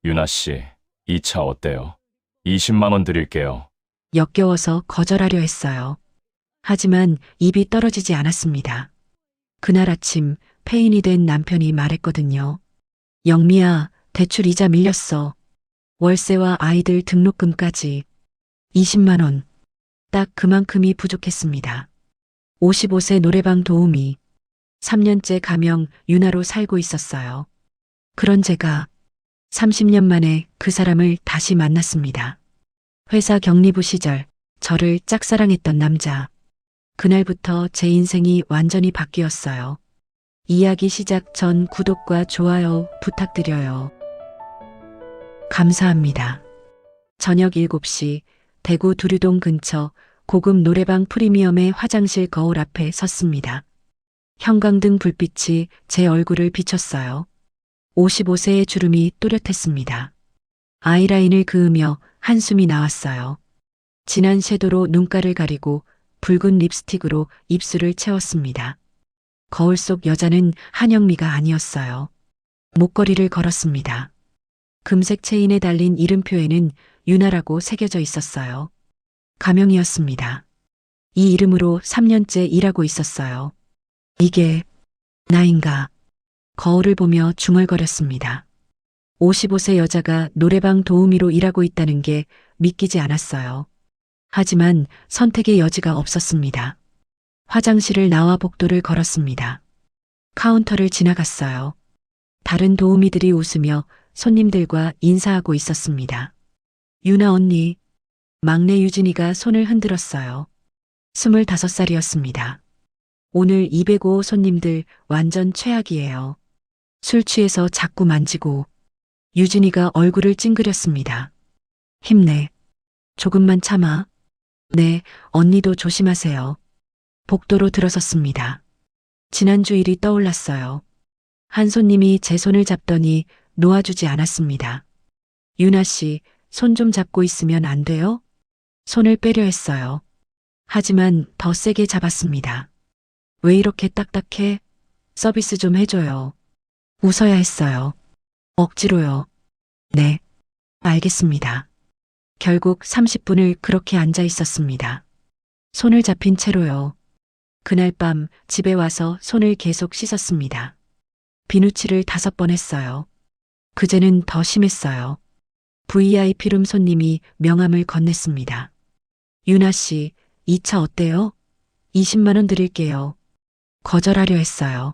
유나 씨, 이 차 어때요? 20만 원 드릴게요. 역겨워서 거절하려 했어요. 하지만 입이 떨어지지 않았습니다. 그날 아침 폐인이 된 남편이 말했거든요. 영미야, 대출 이자 밀렸어. 월세와 아이들 등록금까지 20만 원. 딱 그만큼이 부족했습니다. 55세 노래방 도우미. 3년째 가명 유나로 살고 있었어요. 그런 제가 30년 만에 그 사람을 다시 만났습니다. 회사 격리부 시절 저를 짝사랑했던 남자. 그날부터 제 인생이 완전히 바뀌었어요. 이야기 시작 전 구독과 좋아요 부탁드려요. 감사합니다. 저녁 7시 대구 두류동 근처 고급 노래방 프리미엄의 화장실 거울 앞에 섰습니다. 형광등 불빛이 제 얼굴을 비췄어요. 55세의 주름이 또렷했습니다. 아이라인을 그으며 한숨이 나왔어요. 진한 섀도로 눈가를 가리고 붉은 립스틱으로 입술을 채웠습니다. 거울 속 여자는 한영미가 아니었어요. 목걸이를 걸었습니다. 금색 체인에 달린 이름표에는 유나라고 새겨져 있었어요. 가명이었습니다. 이 이름으로 3년째 일하고 있었어요. 이게 나인가? 거울을 보며 중얼거렸습니다. 55세 여자가 노래방 도우미로 일하고 있다는 게 믿기지 않았어요. 하지만 선택의 여지가 없었습니다. 화장실을 나와 복도를 걸었습니다. 카운터를 지나갔어요. 다른 도우미들이 웃으며 손님들과 인사하고 있었습니다. 유나 언니, 막내 유진이가 손을 흔들었어요. 25살이었습니다. 오늘 205 손님들 완전 최악이에요. 술 취해서 자꾸 만지고. 유진이가 얼굴을 찡그렸습니다. 힘내. 조금만 참아. 네, 언니도 조심하세요. 복도로 들어섰습니다. 지난주 일이 떠올랐어요. 한 손님이 제 손을 잡더니 놓아주지 않았습니다. 유나 씨, 손 좀 잡고 있으면 안 돼요? 손을 빼려 했어요. 하지만 더 세게 잡았습니다. 왜 이렇게 딱딱해? 서비스 좀 해줘요. 웃어야 했어요. 억지로요. 네, 알겠습니다. 결국 30분을 그렇게 앉아 있었습니다. 손을 잡힌 채로요. 그날 밤 집에 와서 손을 계속 씻었습니다. 비누칠을 5번 했어요. 그제는 더 심했어요. VIP룸 손님이 명함을 건넸습니다. 유나 씨, 이 차 어때요? 20만 원 드릴게요. 거절하려 했어요.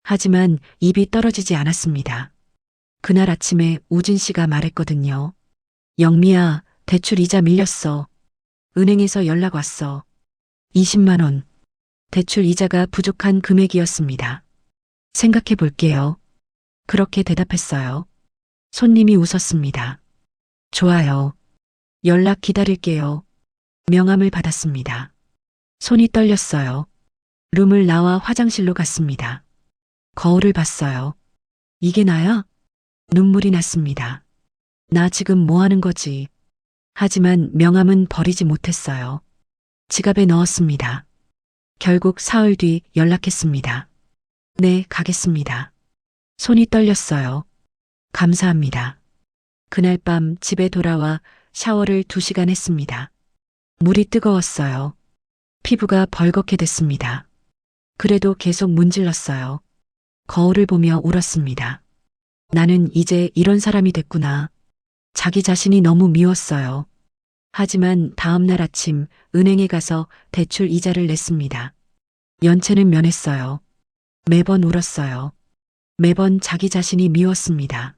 하지만 입이 떨어지지 않았습니다. 그날 아침에 우진 씨가 말했거든요. 영미야, 대출 이자 밀렸어. 은행에서 연락 왔어. 20만 원. 대출 이자가 부족한 금액이었습니다. 생각해 볼게요. 그렇게 대답했어요. 손님이 웃었습니다. 좋아요. 연락 기다릴게요. 명함을 받았습니다. 손이 떨렸어요. 룸을 나와 화장실로 갔습니다. 거울을 봤어요. 이게 나야? 눈물이 났습니다. 나 지금 뭐 하는 거지? 하지만 명함은 버리지 못했어요. 지갑에 넣었습니다. 결국 사흘 뒤 연락했습니다. 네, 가겠습니다. 손이 떨렸어요. 감사합니다. 그날 밤 집에 돌아와 샤워를 2시간 했습니다. 물이 뜨거웠어요. 피부가 벌겋게 됐습니다. 그래도 계속 문질렀어요. 거울을 보며 울었습니다. 나는 이제 이런 사람이 됐구나. 자기 자신이 너무 미웠어요. 하지만 다음 날 아침 은행에 가서 대출 이자를 냈습니다. 연체는 면했어요. 매번 울었어요. 매번 자기 자신이 미웠습니다.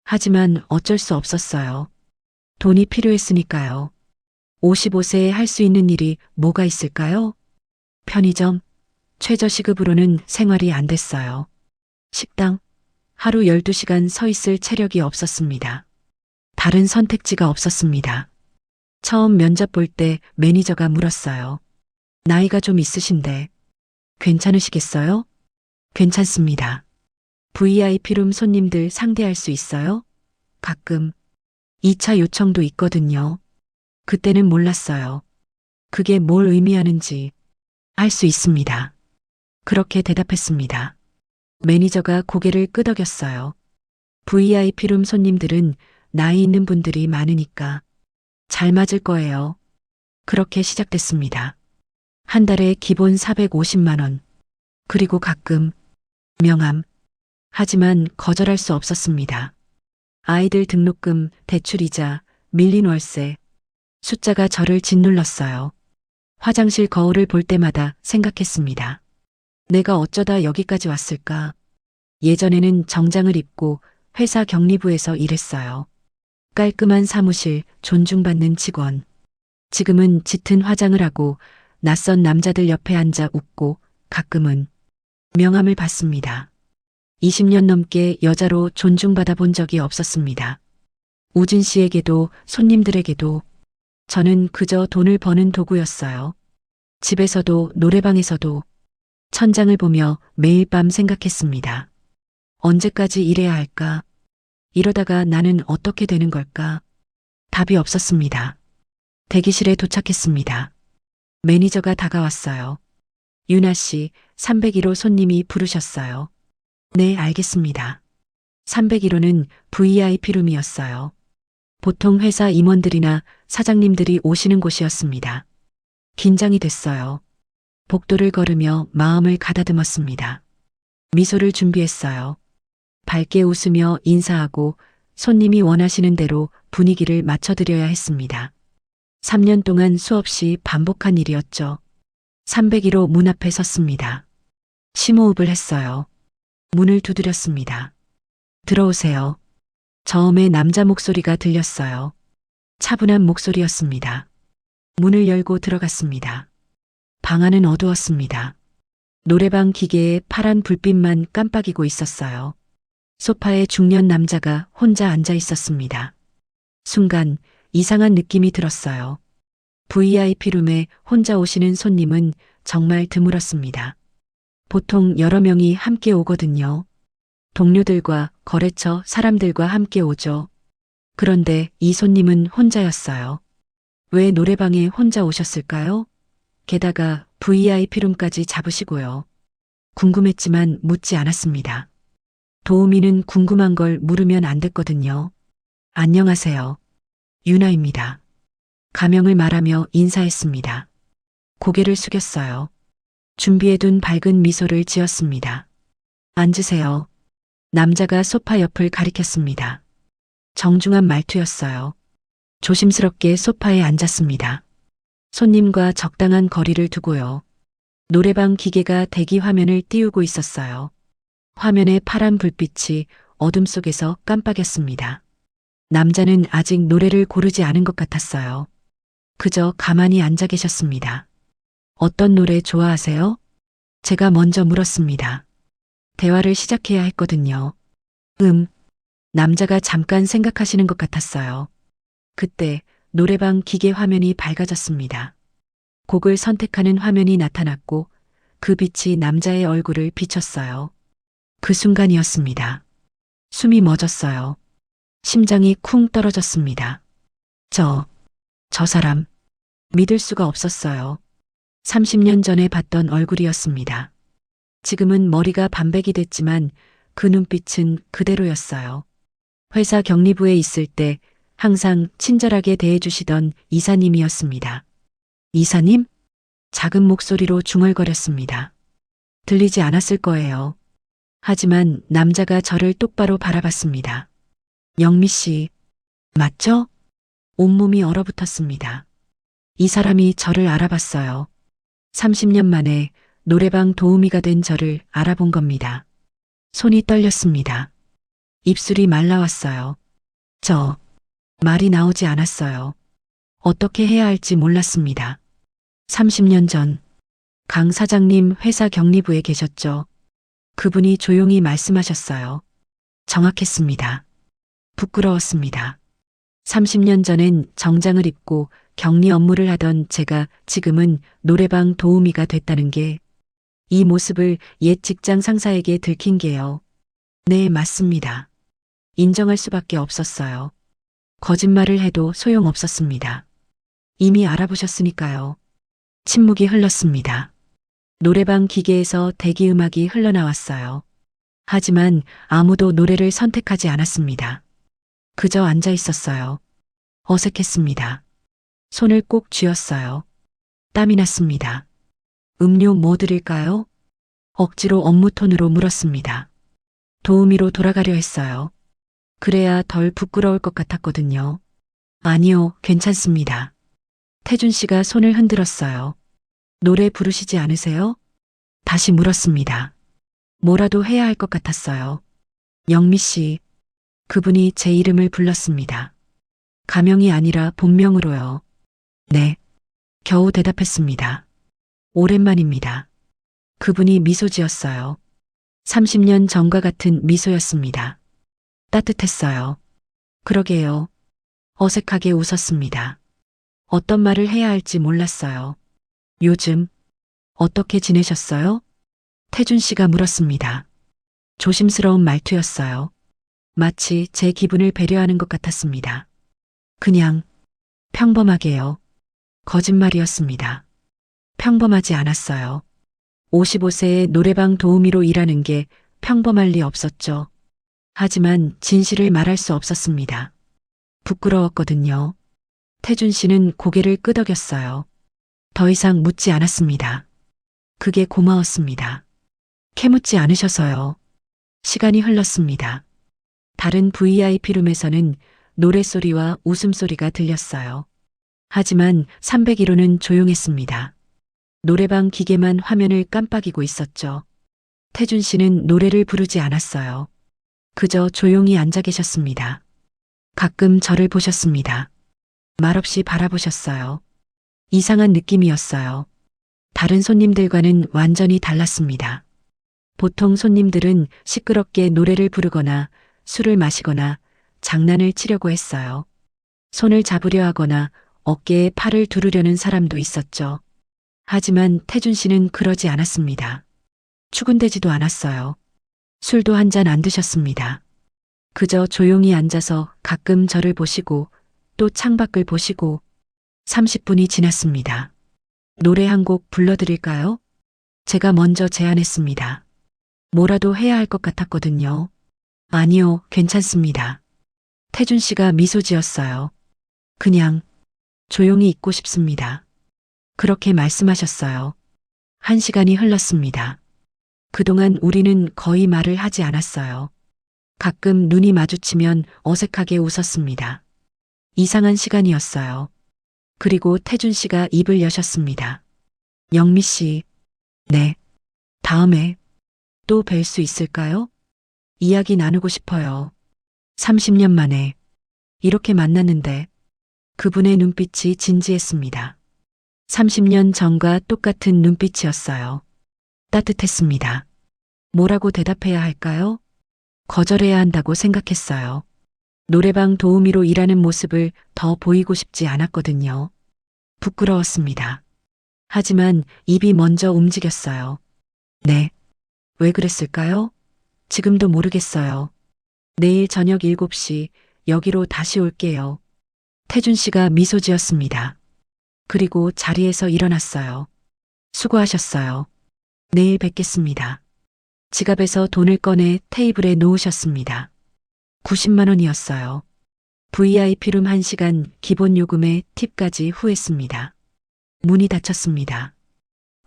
하지만 어쩔 수 없었어요. 돈이 필요했으니까요. 55세에 할 수 있는 일이 뭐가 있을까요? 편의점, 최저시급으로는 생활이 안 됐어요. 식당, 하루 12시간 서 있을 체력이 없었습니다. 다른 선택지가 없었습니다. 처음 면접 볼 때 매니저가 물었어요. 나이가 좀 있으신데 괜찮으시겠어요? 괜찮습니다. VIP룸 손님들 상대할 수 있어요? 가끔 2차 요청도 있거든요. 그때는 몰랐어요. 그게 뭘 의미하는지. 할 수 있습니다. 그렇게 대답했습니다. 매니저가 고개를 끄덕였어요. VIP룸 손님들은 나이 있는 분들이 많으니까 잘 맞을 거예요. 그렇게 시작됐습니다. 한 달에 기본 450만 원. 그리고 가끔 명함. 하지만 거절할 수 없었습니다. 아이들 등록금, 대출이자, 밀린 월세. 숫자가 저를 짓눌렀어요. 화장실 거울을 볼 때마다 생각했습니다. 내가 어쩌다 여기까지 왔을까? 예전에는 정장을 입고 회사 격리부에서 일했어요. 깔끔한 사무실, 존중받는 직원. 지금은 짙은 화장을 하고 낯선 남자들 옆에 앉아 웃고 가끔은 명함을 받습니다. 20년 넘게 여자로 존중받아 본 적이 없었습니다. 우진 씨에게도 손님들에게도 저는 그저 돈을 버는 도구였어요. 집에서도 노래방에서도 천장을 보며 매일 밤 생각했습니다. 언제까지 일해야 할까? 이러다가 나는 어떻게 되는 걸까? 답이 없었습니다. 대기실에 도착했습니다. 매니저가 다가왔어요. 유나 씨, 301호 손님이 부르셨어요. 네, 알겠습니다. 301호는 VIP룸이었어요. 보통 회사 임원들이나 사장님들이 오시는 곳이었습니다. 긴장이 됐어요. 복도를 걸으며 마음을 가다듬었습니다. 미소를 준비했어요. 밝게 웃으며 인사하고 손님이 원하시는 대로 분위기를 맞춰드려야 했습니다. 3년 동안 수없이 반복한 일이었죠. 301호 문 앞에 섰습니다. 심호흡을 했어요. 문을 두드렸습니다. 들어오세요. 처음에 남자 목소리가 들렸어요. 차분한 목소리였습니다. 문을 열고 들어갔습니다. 방 안은 어두웠습니다. 노래방 기계에 파란 불빛만 깜빡이고 있었어요. 소파에 중년 남자가 혼자 앉아 있었습니다. 순간 이상한 느낌이 들었어요. VIP룸에 혼자 오시는 손님은 정말 드물었습니다. 보통 여러 명이 함께 오거든요. 동료들과 거래처 사람들과 함께 오죠. 그런데 이 손님은 혼자였어요. 왜 노래방에 혼자 오셨을까요? 게다가 VIP룸까지 잡으시고요. 궁금했지만 묻지 않았습니다. 도우미는 궁금한 걸 물으면 안 됐거든요. 안녕하세요. 유나입니다. 가명을 말하며 인사했습니다. 고개를 숙였어요. 준비해둔 밝은 미소를 지었습니다. 앉으세요. 남자가 소파 옆을 가리켰습니다. 정중한 말투였어요. 조심스럽게 소파에 앉았습니다. 손님과 적당한 거리를 두고요. 노래방 기계가 대기 화면을 띄우고 있었어요. 화면의 파란 불빛이 어둠 속에서 깜빡였습니다. 남자는 아직 노래를 고르지 않은 것 같았어요. 그저 가만히 앉아 계셨습니다. 어떤 노래 좋아하세요? 제가 먼저 물었습니다. 대화를 시작해야 했거든요. 남자가 잠깐 생각하시는 것 같았어요. 그때 노래방 기계 화면이 밝아졌습니다. 곡을 선택하는 화면이 나타났고 그 빛이 남자의 얼굴을 비췄어요. 그 순간이었습니다. 숨이 멎었어요. 심장이 쿵 떨어졌습니다. 저 사람, 믿을 수가 없었어요. 30년 전에 봤던 얼굴이었습니다. 지금은 머리가 반백이 됐지만 그 눈빛은 그대로였어요. 회사 격리부에 있을 때 항상 친절하게 대해주시던 이사님이었습니다. 이사님? 작은 목소리로 중얼거렸습니다. 들리지 않았을 거예요. 하지만 남자가 저를 똑바로 바라봤습니다. 영미 씨, 맞죠? 온몸이 얼어붙었습니다. 이 사람이 저를 알아봤어요. 30년 만에 노래방 도우미가 된 저를 알아본 겁니다. 손이 떨렸습니다. 입술이 말라왔어요. 말이 나오지 않았어요. 어떻게 해야 할지 몰랐습니다. 30년 전, 강 사장님 회사 격리부에 계셨죠. 그분이 조용히 말씀하셨어요. 정확했습니다. 부끄러웠습니다. 30년 전엔 정장을 입고 격리 업무를 하던 제가 지금은 노래방 도우미가 됐다는 게, 이 모습을 옛 직장 상사에게 들킨 게요. 네, 맞습니다. 인정할 수밖에 없었어요. 거짓말을 해도 소용없었습니다. 이미 알아보셨으니까요. 침묵이 흘렀습니다. 노래방 기계에서 대기 음악이 흘러나왔어요. 하지만 아무도 노래를 선택하지 않았습니다. 그저 앉아 있었어요. 어색했습니다. 손을 꼭 쥐었어요. 땀이 났습니다. 음료 뭐 드릴까요? 억지로 업무 톤으로 물었습니다. 도우미로 돌아가려 했어요. 그래야 덜 부끄러울 것 같았거든요. 아니요, 괜찮습니다. 태준 씨가 손을 흔들었어요. 노래 부르시지 않으세요? 다시 물었습니다. 뭐라도 해야 할 것 같았어요. 영미 씨, 그분이 제 이름을 불렀습니다. 가명이 아니라 본명으로요. 네, 겨우 대답했습니다. 오랜만입니다. 그분이 미소 지었어요. 30년 전과 같은 미소였습니다. 따뜻했어요. 그러게요. 어색하게 웃었습니다. 어떤 말을 해야 할지 몰랐어요. 요즘 어떻게 지내셨어요? 태준 씨가 물었습니다. 조심스러운 말투였어요. 마치 제 기분을 배려하는 것 같았습니다. 그냥 평범하게요. 거짓말이었습니다. 평범하지 않았어요. 55세의 노래방 도우미로 일하는 게 평범할 리 없었죠. 하지만 진실을 말할 수 없었습니다. 부끄러웠거든요. 태준 씨는 고개를 끄덕였어요. 더 이상 묻지 않았습니다. 그게 고마웠습니다. 캐묻지 않으셔서요. 시간이 흘렀습니다. 다른 VIP룸에서는 노랫소리와 웃음소리가 들렸어요. 하지만 301호는 조용했습니다. 노래방 기계만 화면을 깜빡이고 있었죠. 태준 씨는 노래를 부르지 않았어요. 그저 조용히 앉아 계셨습니다. 가끔 저를 보셨습니다. 말없이 바라보셨어요. 이상한 느낌이었어요. 다른 손님들과는 완전히 달랐습니다. 보통 손님들은 시끄럽게 노래를 부르거나 술을 마시거나 장난을 치려고 했어요. 손을 잡으려 하거나 어깨에 팔을 두르려는 사람도 있었죠. 하지만 태준 씨는 그러지 않았습니다. 추근대지도 않았어요. 술도 한 잔 안 드셨습니다. 그저 조용히 앉아서 가끔 저를 보시고 또 창밖을 보시고 30분이 지났습니다. 노래 한 곡 불러드릴까요? 제가 먼저 제안했습니다. 뭐라도 해야 할 것 같았거든요. 아니요, 괜찮습니다. 태준 씨가 미소 지었어요. 그냥 조용히 있고 싶습니다. 그렇게 말씀하셨어요. 1시간이 흘렀습니다. 그동안 우리는 거의 말을 하지 않았어요. 가끔 눈이 마주치면 어색하게 웃었습니다. 이상한 시간이었어요. 그리고 태준 씨가 입을 여셨습니다. 영미 씨, 네. 다음에 또 뵐 수 있을까요? 이야기 나누고 싶어요. 30년 만에 이렇게 만났는데 그분의 눈빛이 진지했습니다. 30년 전과 똑같은 눈빛이었어요. 따뜻했습니다. 뭐라고 대답해야 할까요? 거절해야 한다고 생각했어요. 노래방 도우미로 일하는 모습을 더 보이고 싶지 않았거든요. 부끄러웠습니다. 하지만 입이 먼저 움직였어요. 네. 왜 그랬을까요? 지금도 모르겠어요. 내일 저녁 7시 여기로 다시 올게요. 태준 씨가 미소 지었습니다. 그리고 자리에서 일어났어요. 수고하셨어요. 내일 뵙겠습니다. 지갑에서 돈을 꺼내 테이블에 놓으셨습니다. 90만 원이었어요. VIP룸 1시간 기본 요금에 팁까지 후했습니다. 문이 닫혔습니다.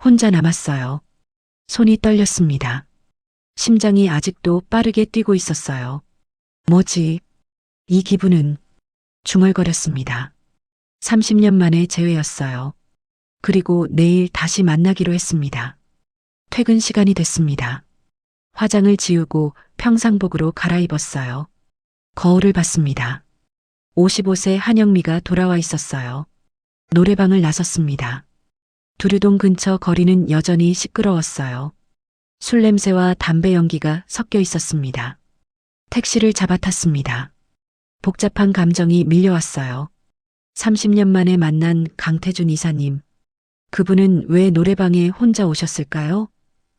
혼자 남았어요. 손이 떨렸습니다. 심장이 아직도 빠르게 뛰고 있었어요. 뭐지? 이 기분은 중얼거렸습니다. 30년 만의 재회였어요. 그리고 내일 다시 만나기로 했습니다. 퇴근 시간이 됐습니다. 화장을 지우고 평상복으로 갈아입었어요. 거울을 봤습니다. 55세 한영미가 돌아와 있었어요. 노래방을 나섰습니다. 두류동 근처 거리는 여전히 시끄러웠어요. 술 냄새와 담배 연기가 섞여 있었습니다. 택시를 잡아탔습니다. 복잡한 감정이 밀려왔어요. 30년 만에 만난 강태준 이사님. 그분은 왜 노래방에 혼자 오셨을까요?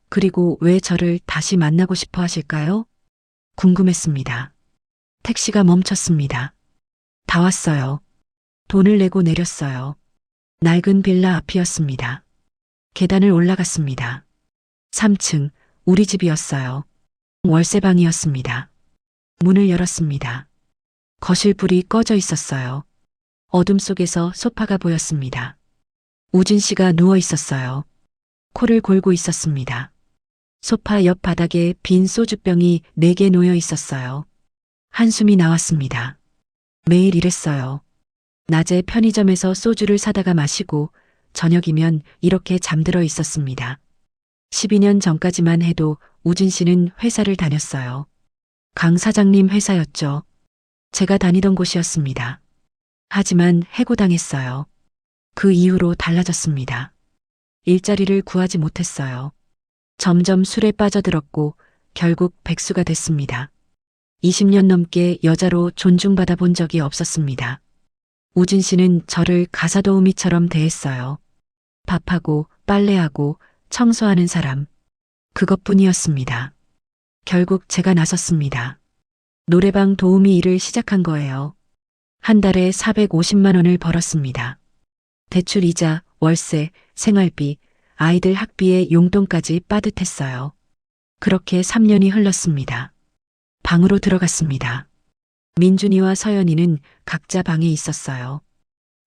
그리고 왜 저를 다시 만나고 싶어 하실까요? 궁금했습니다. 택시가 멈췄습니다. 다 왔어요. 돈을 내고 내렸어요. 낡은 빌라 앞이었습니다. 계단을 올라갔습니다. 3층, 우리 집이었어요. 월세방이었습니다. 문을 열었습니다. 거실 불이 꺼져 있었어요. 어둠 속에서 소파가 보였습니다. 우진 씨가 누워 있었어요. 코를 골고 있었습니다. 소파 옆 바닥에 빈 소주병이 4개 놓여 있었어요. 한숨이 나왔습니다. 매일 이랬어요. 낮에 편의점에서 소주를 사다가 마시고 저녁이면 이렇게 잠들어 있었습니다. 12년 전까지만 해도 우진 씨는 회사를 다녔어요. 강 사장님 회사였죠. 제가 다니던 곳이었습니다. 하지만 해고당했어요. 그 이후로 달라졌습니다. 일자리를 구하지 못했어요. 점점 술에 빠져들었고 결국 백수가 됐습니다. 20년 넘게 여자로 존중받아 본 적이 없었습니다. 우진 씨는 저를 가사도우미처럼 대했어요. 밥하고 빨래하고 청소하는 사람. 그것뿐이었습니다. 결국 제가 나섰습니다. 노래방 도우미 일을 시작한 거예요. 한 달에 450만 원을 벌었습니다. 대출 이자, 월세, 생활비, 아이들 학비에 용돈까지 빠듯했어요. 그렇게 3년이 흘렀습니다. 방으로 들어갔습니다. 민준이와 서연이는 각자 방에 있었어요.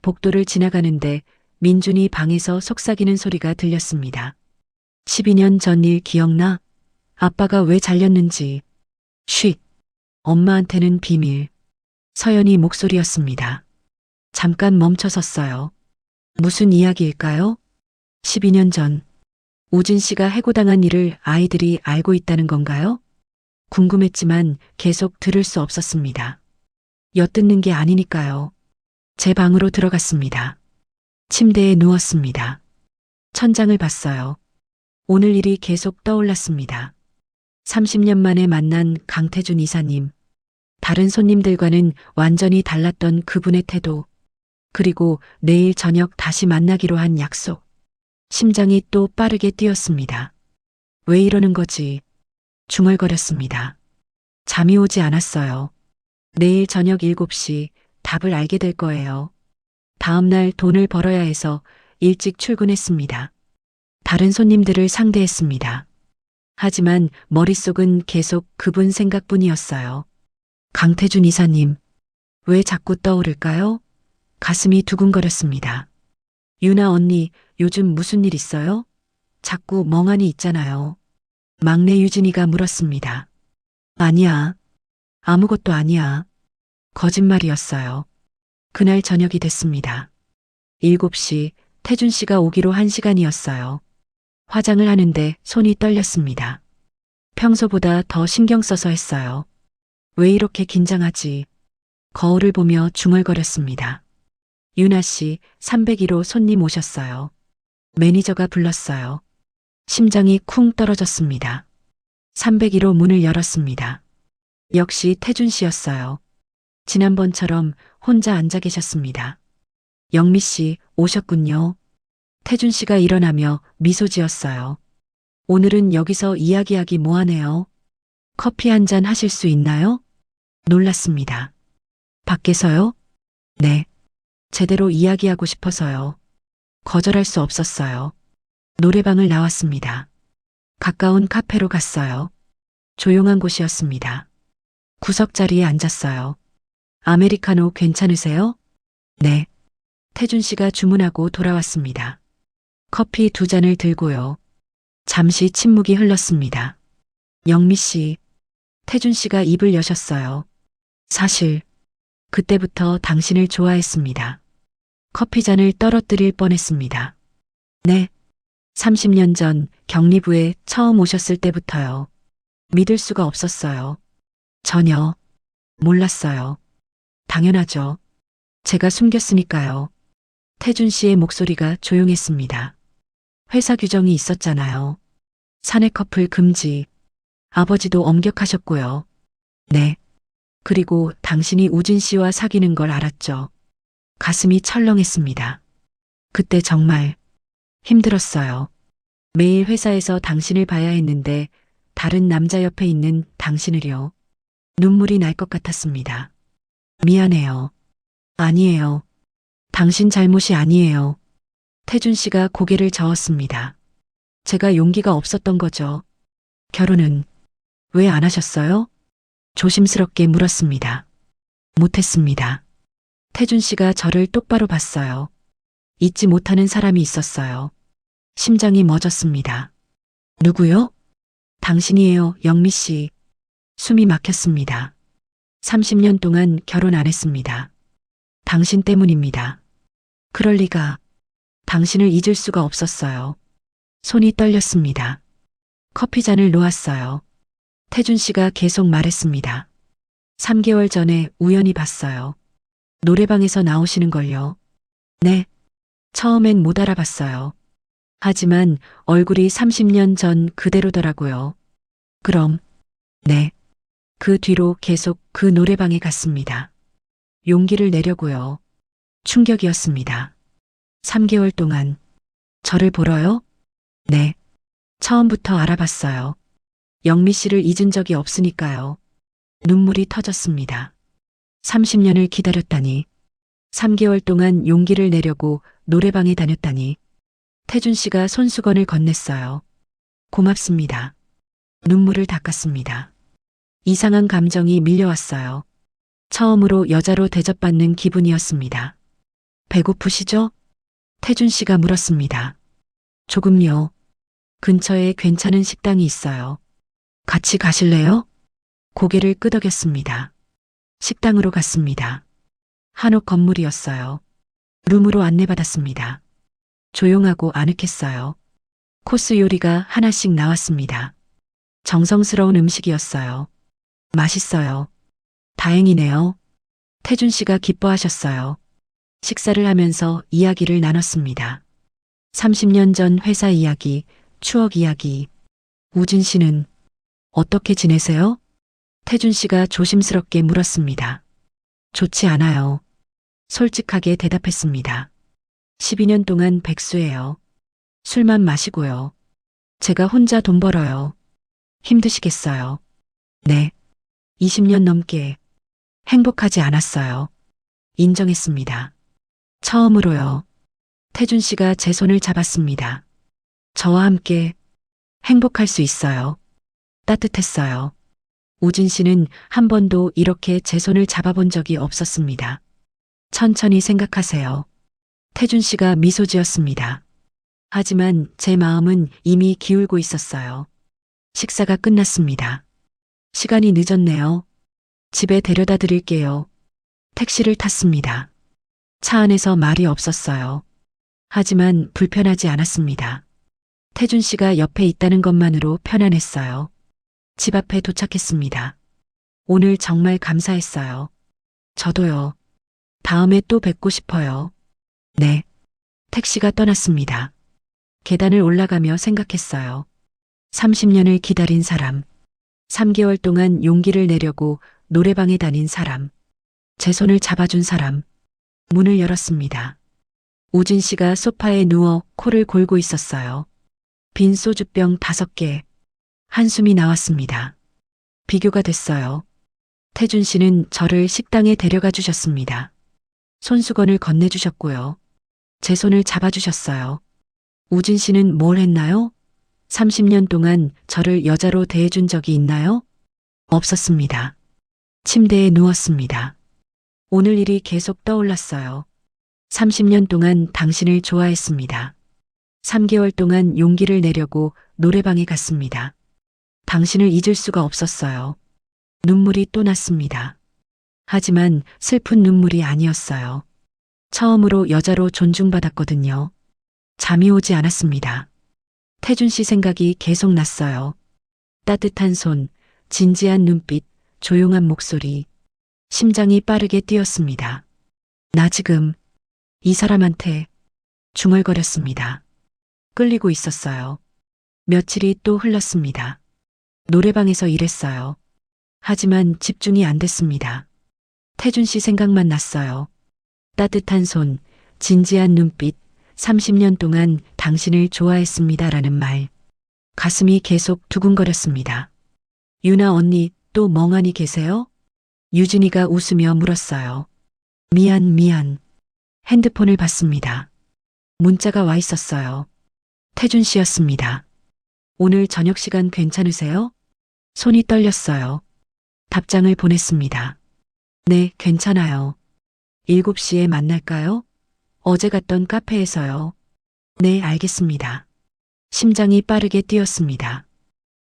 복도를 지나가는데 민준이 방에서 속삭이는 소리가 들렸습니다. 12년 전 일 기억나? 아빠가 왜 잘렸는지. 쉿. 엄마한테는 비밀. 서연이 목소리였습니다. 잠깐 멈춰섰어요. 무슨 이야기일까요? 12년 전. 우진 씨가 해고당한 일을 아이들이 알고 있다는 건가요? 궁금했지만 계속 들을 수 없었습니다. 엿듣는 게 아니니까요. 제 방으로 들어갔습니다. 침대에 누웠습니다. 천장을 봤어요. 오늘 일이 계속 떠올랐습니다. 30년 만에 만난 강태준 이사님. 다른 손님들과는 완전히 달랐던 그분의 태도. 그리고 내일 저녁 다시 만나기로 한 약속. 심장이 또 빠르게 뛰었습니다. 왜 이러는 거지? 중얼거렸습니다. 잠이 오지 않았어요. 내일 저녁 7시 답을 알게 될 거예요. 다음 날 돈을 벌어야 해서 일찍 출근했습니다. 다른 손님들을 상대했습니다. 하지만 머릿속은 계속 그분 생각뿐이었어요. 강태준 이사님, 왜 자꾸 떠오를까요? 가슴이 두근거렸습니다. 유나 언니, 요즘 무슨 일 있어요? 자꾸 멍하니 있잖아요. 막내 유진이가 물었습니다. 아니야. 아무것도 아니야. 거짓말이었어요. 그날 저녁이 됐습니다. 7시 태준 씨가 오기로 한 시간이었어요. 화장을 하는데 손이 떨렸습니다. 평소보다 더 신경 써서 했어요. 왜 이렇게 긴장하지? 거울을 보며 중얼거렸습니다. 유나 씨, 301호 손님 오셨어요. 매니저가 불렀어요. 심장이 쿵 떨어졌습니다. 301호 문을 열었습니다. 역시 태준 씨였어요. 지난번처럼 혼자 앉아 계셨습니다. 영미 씨, 오셨군요. 태준 씨가 일어나며 미소 지었어요. 오늘은 여기서 이야기하기 뭐하네요. 커피 한 잔 하실 수 있나요? 놀랐습니다. 밖에서요? 네. 제대로 이야기하고 싶어서요. 거절할 수 없었어요. 노래방을 나왔습니다. 가까운 카페로 갔어요. 조용한 곳이었습니다. 구석자리에 앉았어요. 아메리카노 괜찮으세요? 네. 태준 씨가 주문하고 돌아왔습니다. 커피 2잔을 들고요. 잠시 침묵이 흘렀습니다. 영미 씨, 태준 씨가 입을 여셨어요. 사실 그때부터 당신을 좋아했습니다. 커피잔을 떨어뜨릴 뻔했습니다. 네. 30년 전 격리부에 처음 오셨을 때부터요. 믿을 수가 없었어요. 전혀 몰랐어요. 당연하죠. 제가 숨겼으니까요. 태준 씨의 목소리가 조용했습니다. 회사 규정이 있었잖아요. 사내 커플 금지. 아버지도 엄격하셨고요. 네. 그리고 당신이 우진 씨와 사귀는 걸 알았죠. 가슴이 철렁했습니다. 그때 정말 힘들었어요. 매일 회사에서 당신을 봐야 했는데 다른 남자 옆에 있는 당신을요. 눈물이 날 것 같았습니다. 미안해요. 아니에요. 당신 잘못이 아니에요. 태준 씨가 고개를 저었습니다. 제가 용기가 없었던 거죠. 결혼은 왜 안 하셨어요? 조심스럽게 물었습니다. 못했습니다. 태준 씨가 저를 똑바로 봤어요. 잊지 못하는 사람이 있었어요. 심장이 멎었습니다. 누구요? 당신이에요, 영미 씨. 숨이 막혔습니다. 30년 동안 결혼 안 했습니다. 당신 때문입니다. 그럴 리가. 당신을 잊을 수가 없었어요. 손이 떨렸습니다. 커피잔을 놓았어요. 태준 씨가 계속 말했습니다. 3개월 전에 우연히 봤어요. 노래방에서 나오시는 걸요. 네. 처음엔 못 알아봤어요. 하지만 얼굴이 30년 전 그대로더라고요. 그럼, 네. 그 뒤로 계속 그 노래방에 갔습니다. 용기를 내려고요. 충격이었습니다. 3개월 동안 저를 보러요? 네. 처음부터 알아봤어요. 영미 씨를 잊은 적이 없으니까요. 눈물이 터졌습니다. 30년을 기다렸다니. 3개월 동안 용기를 내려고 노래방에 다녔다니. 태준 씨가 손수건을 건넸어요. 고맙습니다. 눈물을 닦았습니다. 이상한 감정이 밀려왔어요. 처음으로 여자로 대접받는 기분이었습니다. 배고프시죠? 태준 씨가 물었습니다. 조금요. 근처에 괜찮은 식당이 있어요. 같이 가실래요? 고개를 끄덕였습니다. 식당으로 갔습니다. 한옥 건물이었어요. 룸으로 안내받았습니다. 조용하고 아늑했어요. 코스 요리가 하나씩 나왔습니다. 정성스러운 음식이었어요. 맛있어요. 다행이네요. 태준 씨가 기뻐하셨어요. 식사를 하면서 이야기를 나눴습니다. 30년 전 회사 이야기, 추억 이야기. 우진 씨는 어떻게 지내세요? 태준 씨가 조심스럽게 물었습니다. 좋지 않아요. 솔직하게 대답했습니다. 12년 동안 백수예요. 술만 마시고요. 제가 혼자 돈 벌어요. 힘드시겠어요. 네. 20년 넘게 행복하지 않았어요. 인정했습니다. 처음으로요. 태준 씨가 제 손을 잡았습니다. 저와 함께 행복할 수 있어요. 따뜻했어요. 우진 씨는 한 번도 이렇게 제 손을 잡아본 적이 없었습니다. 천천히 생각하세요. 태준 씨가 미소 지었습니다. 하지만 제 마음은 이미 기울고 있었어요. 식사가 끝났습니다. 시간이 늦었네요. 집에 데려다 드릴게요. 택시를 탔습니다. 차 안에서 말이 없었어요. 하지만 불편하지 않았습니다. 태준 씨가 옆에 있다는 것만으로 편안했어요. 집 앞에 도착했습니다. 오늘 정말 감사했어요. 저도요. 다음에 또 뵙고 싶어요. 네. 택시가 떠났습니다. 계단을 올라가며 생각했어요. 30년을 기다린 사람. 3개월 동안 용기를 내려고 노래방에 다닌 사람. 제 손을 잡아준 사람. 문을 열었습니다. 우진 씨가 소파에 누워 코를 골고 있었어요. 빈 소주병 5개. 한숨이 나왔습니다. 비교가 됐어요. 태준 씨는 저를 식당에 데려가 주셨습니다. 손수건을 건네주셨고요. 제 손을 잡아주셨어요. 우진 씨는 뭘 했나요? 30년 동안 저를 여자로 대해준 적이 있나요? 없었습니다. 침대에 누웠습니다. 오늘 일이 계속 떠올랐어요. 30년 동안 당신을 좋아했습니다. 3개월 동안 용기를 내려고 노래방에 갔습니다. 당신을 잊을 수가 없었어요. 눈물이 또 났습니다. 하지만 슬픈 눈물이 아니었어요. 처음으로 여자로 존중받았거든요. 잠이 오지 않았습니다. 태준 씨 생각이 계속 났어요. 따뜻한 손, 진지한 눈빛, 조용한 목소리. 심장이 빠르게 뛰었습니다. 나 지금 이 사람한테 중얼거렸습니다. 끌리고 있었어요. 며칠이 또 흘렀습니다. 노래방에서 일했어요. 하지만 집중이 안 됐습니다. 태준 씨 생각만 났어요. 따뜻한 손, 진지한 눈빛, 30년 동안 당신을 좋아했습니다라는 말. 가슴이 계속 두근거렸습니다. 유나 언니 또 멍하니 계세요? 유진이가 웃으며 물었어요. 미안. 핸드폰을 봤습니다. 문자가 와 있었어요. 태준 씨였습니다. 오늘 저녁 시간 괜찮으세요? 손이 떨렸어요. 답장을 보냈습니다. 네, 괜찮아요. 7시에 만날까요? 어제 갔던 카페에서요. 네, 알겠습니다. 심장이 빠르게 뛰었습니다.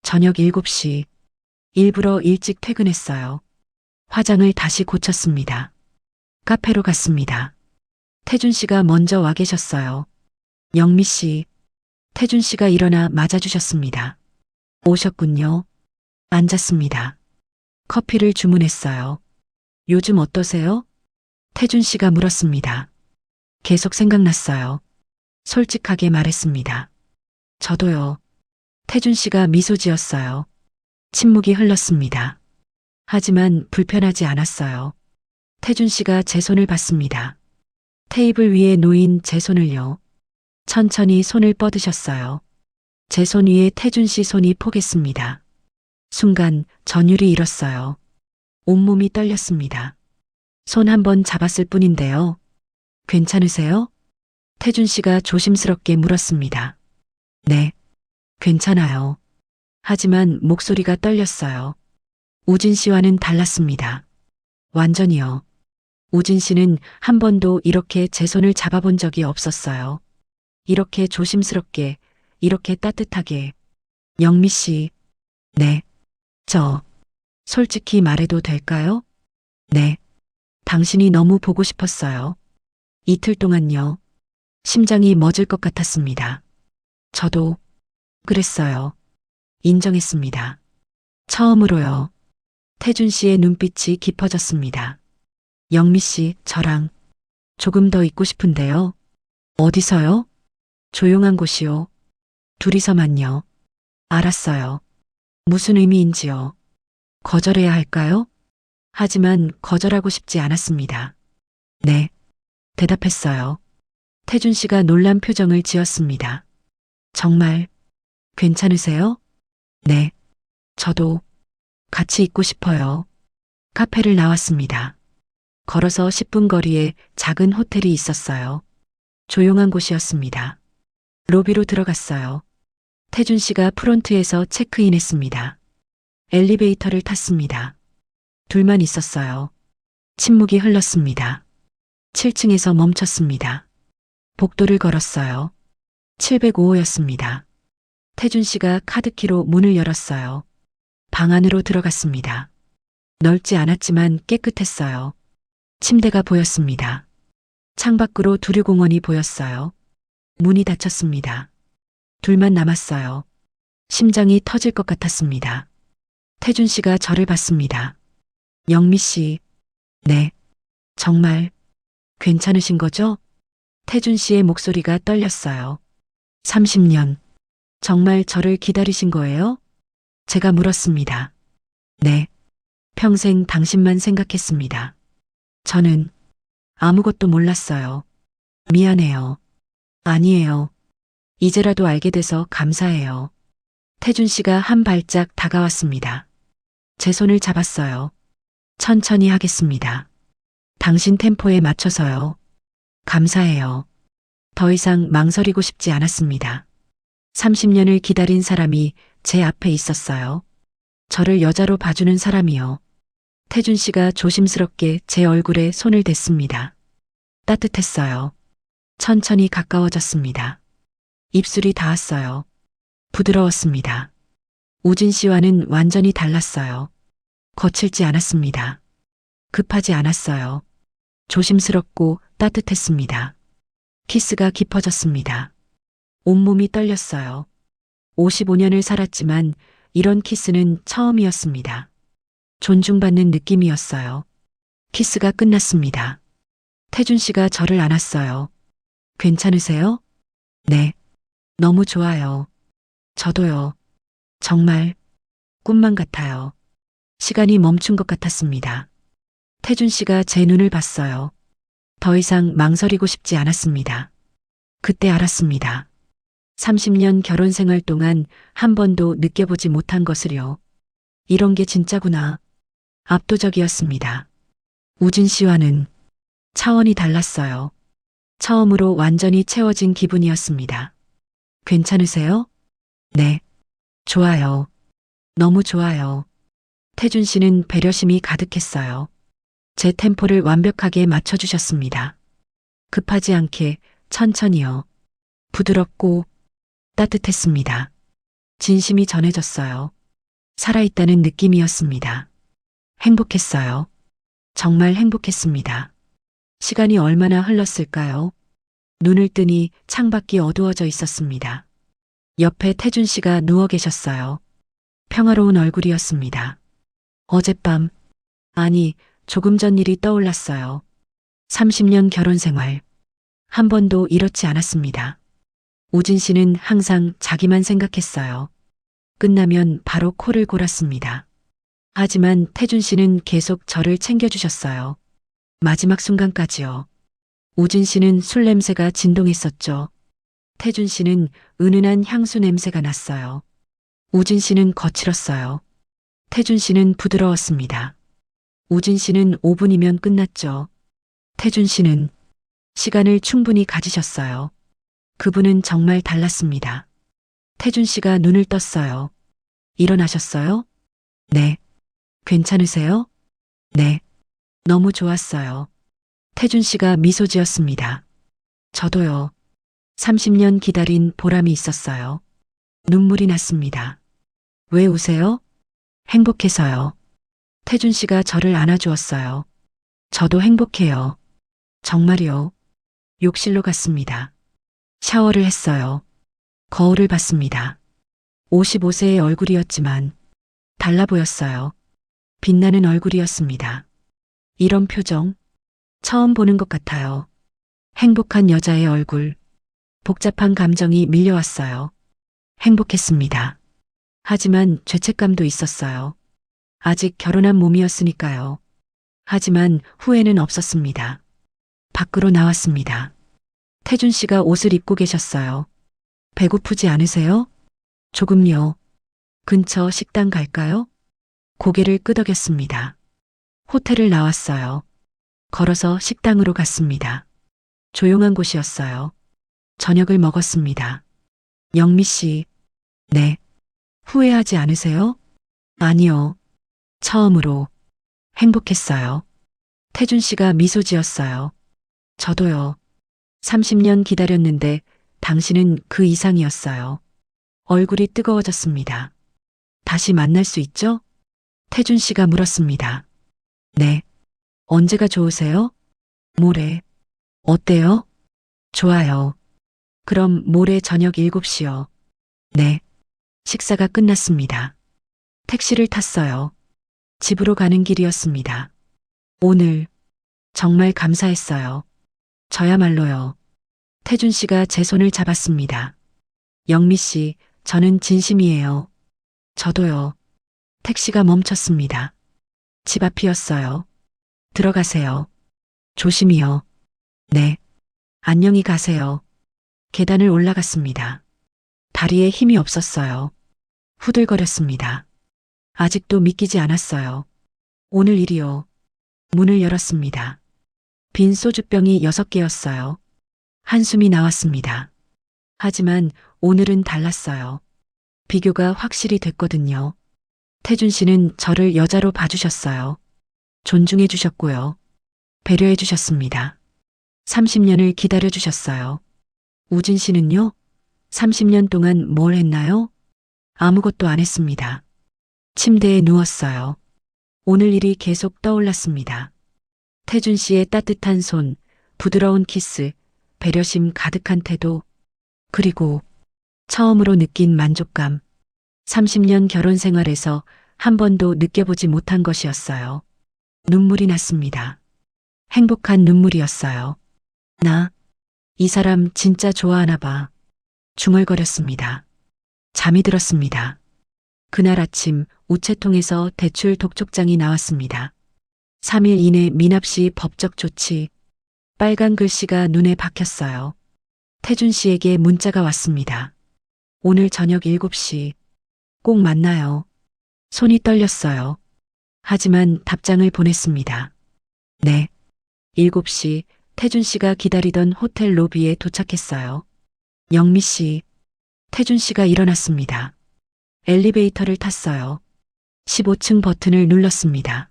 저녁 7시. 일부러 일찍 퇴근했어요. 화장을 다시 고쳤습니다. 카페로 갔습니다. 태준 씨가 먼저 와 계셨어요. 영미 씨, 태준 씨가 일어나 맞아주셨습니다. 오셨군요. 앉았습니다. 커피를 주문했어요. 요즘 어떠세요? 태준 씨가 물었습니다. 계속 생각났어요. 솔직하게 말했습니다. 저도요. 태준 씨가 미소 지었어요. 침묵이 흘렀습니다. 하지만 불편하지 않았어요. 태준 씨가 제 손을 봤습니다. 테이블 위에 놓인 제 손을요. 천천히 손을 뻗으셨어요. 제 손 위에 태준 씨 손이 포겠습니다. 순간 전율이 일었어요. 온몸이 떨렸습니다. 손 한 번 잡았을 뿐인데요. 괜찮으세요? 태준 씨가 조심스럽게 물었습니다. 네, 괜찮아요. 하지만 목소리가 떨렸어요. 우진 씨와는 달랐습니다. 완전히요. 우진 씨는 한 번도 이렇게 제 손을 잡아본 적이 없었어요. 이렇게 조심스럽게, 이렇게 따뜻하게. 영미 씨, 네, 저, 솔직히 말해도 될까요? 네, 당신이 너무 보고 싶었어요. 이틀 동안요. 심장이 멎을 것 같았습니다. 저도 그랬어요. 인정했습니다. 처음으로요. 태준 씨의 눈빛이 깊어졌습니다. 영미 씨, 저랑 조금 더 있고 싶은데요. 어디서요? 조용한 곳이요. 둘이서만요. 알았어요. 무슨 의미인지요. 거절해야 할까요? 하지만 거절하고 싶지 않았습니다. 네. 대답했어요. 태준 씨가 놀란 표정을 지었습니다. 정말 괜찮으세요? 네. 저도 같이 있고 싶어요. 카페를 나왔습니다. 걸어서 10분 거리에 작은 호텔이 있었어요. 조용한 곳이었습니다. 로비로 들어갔어요. 태준 씨가 프론트에서 체크인했습니다. 엘리베이터를 탔습니다. 둘만 있었어요. 침묵이 흘렀습니다. 7층에서 멈췄습니다. 복도를 걸었어요. 705호였습니다. 태준 씨가 카드키로 문을 열었어요. 방 안으로 들어갔습니다. 넓지 않았지만 깨끗했어요. 침대가 보였습니다. 창밖으로 두류공원이 보였어요. 문이 닫혔습니다. 둘만 남았어요. 심장이 터질 것 같았습니다. 태준 씨가 저를 봤습니다. 영미 씨, 네, 정말 괜찮으신 거죠? 태준 씨의 목소리가 떨렸어요. 30년, 정말 저를 기다리신 거예요? 제가 물었습니다. 네, 평생 당신만 생각했습니다. 저는 아무것도 몰랐어요. 미안해요. 아니에요. 이제라도 알게 돼서 감사해요. 태준 씨가 한 발짝 다가왔습니다. 제 손을 잡았어요. 천천히 하겠습니다. 당신 템포에 맞춰서요. 감사해요. 더 이상 망설이고 싶지 않았습니다. 30년을 기다린 사람이 제 앞에 있었어요. 저를 여자로 봐주는 사람이요. 태준 씨가 조심스럽게 제 얼굴에 손을 댔습니다. 따뜻했어요. 천천히 가까워졌습니다. 입술이 닿았어요. 부드러웠습니다. 우진 씨와는 완전히 달랐어요. 거칠지 않았습니다. 급하지 않았어요. 조심스럽고 따뜻했습니다. 키스가 깊어졌습니다. 온몸이 떨렸어요. 55년을 살았지만 이런 키스는 처음이었습니다. 존중받는 느낌이었어요. 키스가 끝났습니다. 태준 씨가 저를 안았어요. 괜찮으세요? 네. 너무 좋아요. 저도요. 정말 꿈만 같아요. 시간이 멈춘 것 같았습니다. 태준 씨가 제 눈을 봤어요. 더 이상 망설이고 싶지 않았습니다. 그때 알았습니다. 30년 결혼 생활 동안 한 번도 느껴보지 못한 것을요. 이런 게 진짜구나. 압도적이었습니다. 우진 씨와는 차원이 달랐어요. 처음으로 완전히 채워진 기분이었습니다. 괜찮으세요? 네. 좋아요. 너무 좋아요. 태준 씨는 배려심이 가득했어요. 제 템포를 완벽하게 맞춰주셨습니다. 급하지 않게 천천히요. 부드럽고 따뜻했습니다. 진심이 전해졌어요. 살아있다는 느낌이었습니다. 행복했어요. 정말 행복했습니다. 시간이 얼마나 흘렀을까요? 눈을 뜨니 창밖이 어두워져 있었습니다. 옆에 태준 씨가 누워 계셨어요. 평화로운 얼굴이었습니다. 어젯밤, 아니, 조금 전 일이 떠올랐어요. 30년 결혼 생활. 한 번도 이렇지 않았습니다. 우진 씨는 항상 자기만 생각했어요. 끝나면 바로 코를 골았습니다. 하지만 태준 씨는 계속 저를 챙겨주셨어요. 마지막 순간까지요. 우진 씨는 술 냄새가 진동했었죠. 태준 씨는 은은한 향수 냄새가 났어요. 우진 씨는 거칠었어요. 태준 씨는 부드러웠습니다. 우진 씨는 5분이면 끝났죠. 태준 씨는 시간을 충분히 가지셨어요. 그분은 정말 달랐습니다. 태준 씨가 눈을 떴어요. 일어나셨어요? 네. 괜찮으세요? 네. 너무 좋았어요. 태준 씨가 미소 지었습니다. 저도요. 30년 기다린 보람이 있었어요. 눈물이 났습니다. 왜 우세요? 행복해서요. 태준 씨가 저를 안아주었어요. 저도 행복해요. 정말이요. 욕실로 갔습니다. 샤워를 했어요. 거울을 봤습니다. 55세의 얼굴이었지만 달라 보였어요. 빛나는 얼굴이었습니다. 이런 표정 처음 보는 것 같아요. 행복한 여자의 얼굴. 복잡한 감정이 밀려왔어요. 행복했습니다. 하지만 죄책감도 있었어요. 아직 결혼한 몸이었으니까요. 하지만 후회는 없었습니다. 밖으로 나왔습니다. 태준 씨가 옷을 입고 계셨어요. 배고프지 않으세요? 조금요. 근처 식당 갈까요? 고개를 끄덕였습니다. 호텔을 나왔어요. 걸어서 식당으로 갔습니다. 조용한 곳이었어요. 저녁을 먹었습니다. 영미 씨, 네. 후회하지 않으세요? 아니요. 처음으로 행복했어요. 태준 씨가 미소 지었어요. 저도요. 30년 기다렸는데 당신은 그 이상이었어요. 얼굴이 뜨거워졌습니다. 다시 만날 수 있죠? 태준 씨가 물었습니다. 네. 언제가 좋으세요? 모레. 어때요? 좋아요. 그럼 모레 저녁 7시요. 네. 식사가 끝났습니다. 택시를 탔어요. 집으로 가는 길이었습니다. 오늘 정말 감사했어요. 저야말로요. 태준 씨가 제 손을 잡았습니다. 영미 씨, 저는 진심이에요. 저도요. 택시가 멈췄습니다. 집 앞이었어요. 들어가세요. 조심히요. 네. 안녕히 가세요. 계단을 올라갔습니다. 다리에 힘이 없었어요. 후들거렸습니다. 아직도 믿기지 않았어요. 오늘 일이요. 문을 열었습니다. 빈 소주병이 6개였어요. 한숨이 나왔습니다. 하지만 오늘은 달랐어요. 비교가 확실히 됐거든요. 태준 씨는 저를 여자로 봐주셨어요. 존중해 주셨고요. 배려해 주셨습니다. 30년을 기다려 주셨어요. 우진 씨는요? 30년 동안 뭘 했나요? 아무것도 안 했습니다. 침대에 누웠어요. 오늘 일이 계속 떠올랐습니다. 태준 씨의 따뜻한 손, 부드러운 키스, 배려심 가득한 태도, 그리고 처음으로 느낀 만족감. 30년 결혼 생활에서 한 번도 느껴보지 못한 것이었어요. 눈물이 났습니다. 행복한 눈물이었어요. 이 사람 진짜 좋아하나 봐. 중얼거렸습니다. 잠이 들었습니다. 그날 아침 우체통에서 대출 독촉장이 나왔습니다. 3일 이내 미납 씨 법적 조치. 빨간 글씨가 눈에 박혔어요. 태준 씨에게 문자가 왔습니다. 오늘 저녁 7시. 꼭 만나요. 손이 떨렸어요. 하지만 답장을 보냈습니다. 네. 7시 태준 씨가 기다리던 호텔 로비에 도착했어요. 영미 씨, 태준 씨가 일어났습니다. 엘리베이터를 탔어요. 15층 버튼을 눌렀습니다.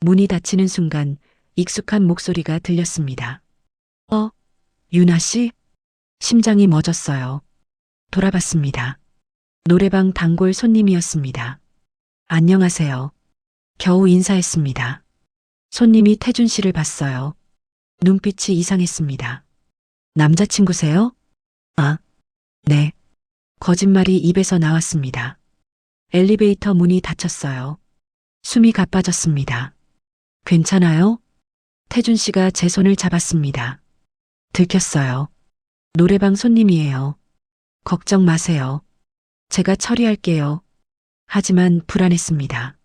문이 닫히는 순간 익숙한 목소리가 들렸습니다. 유나 씨? 심장이 멎었어요. 돌아봤습니다. 노래방 단골 손님이었습니다. 안녕하세요. 겨우 인사했습니다. 손님이 태준 씨를 봤어요. 눈빛이 이상했습니다. 남자친구세요? 아, 네. 거짓말이 입에서 나왔습니다. 엘리베이터 문이 닫혔어요. 숨이 가빠졌습니다. 괜찮아요? 태준 씨가 제 손을 잡았습니다. 들켰어요. 노래방 손님이에요. 걱정 마세요. 제가 처리할게요. 하지만 불안했습니다.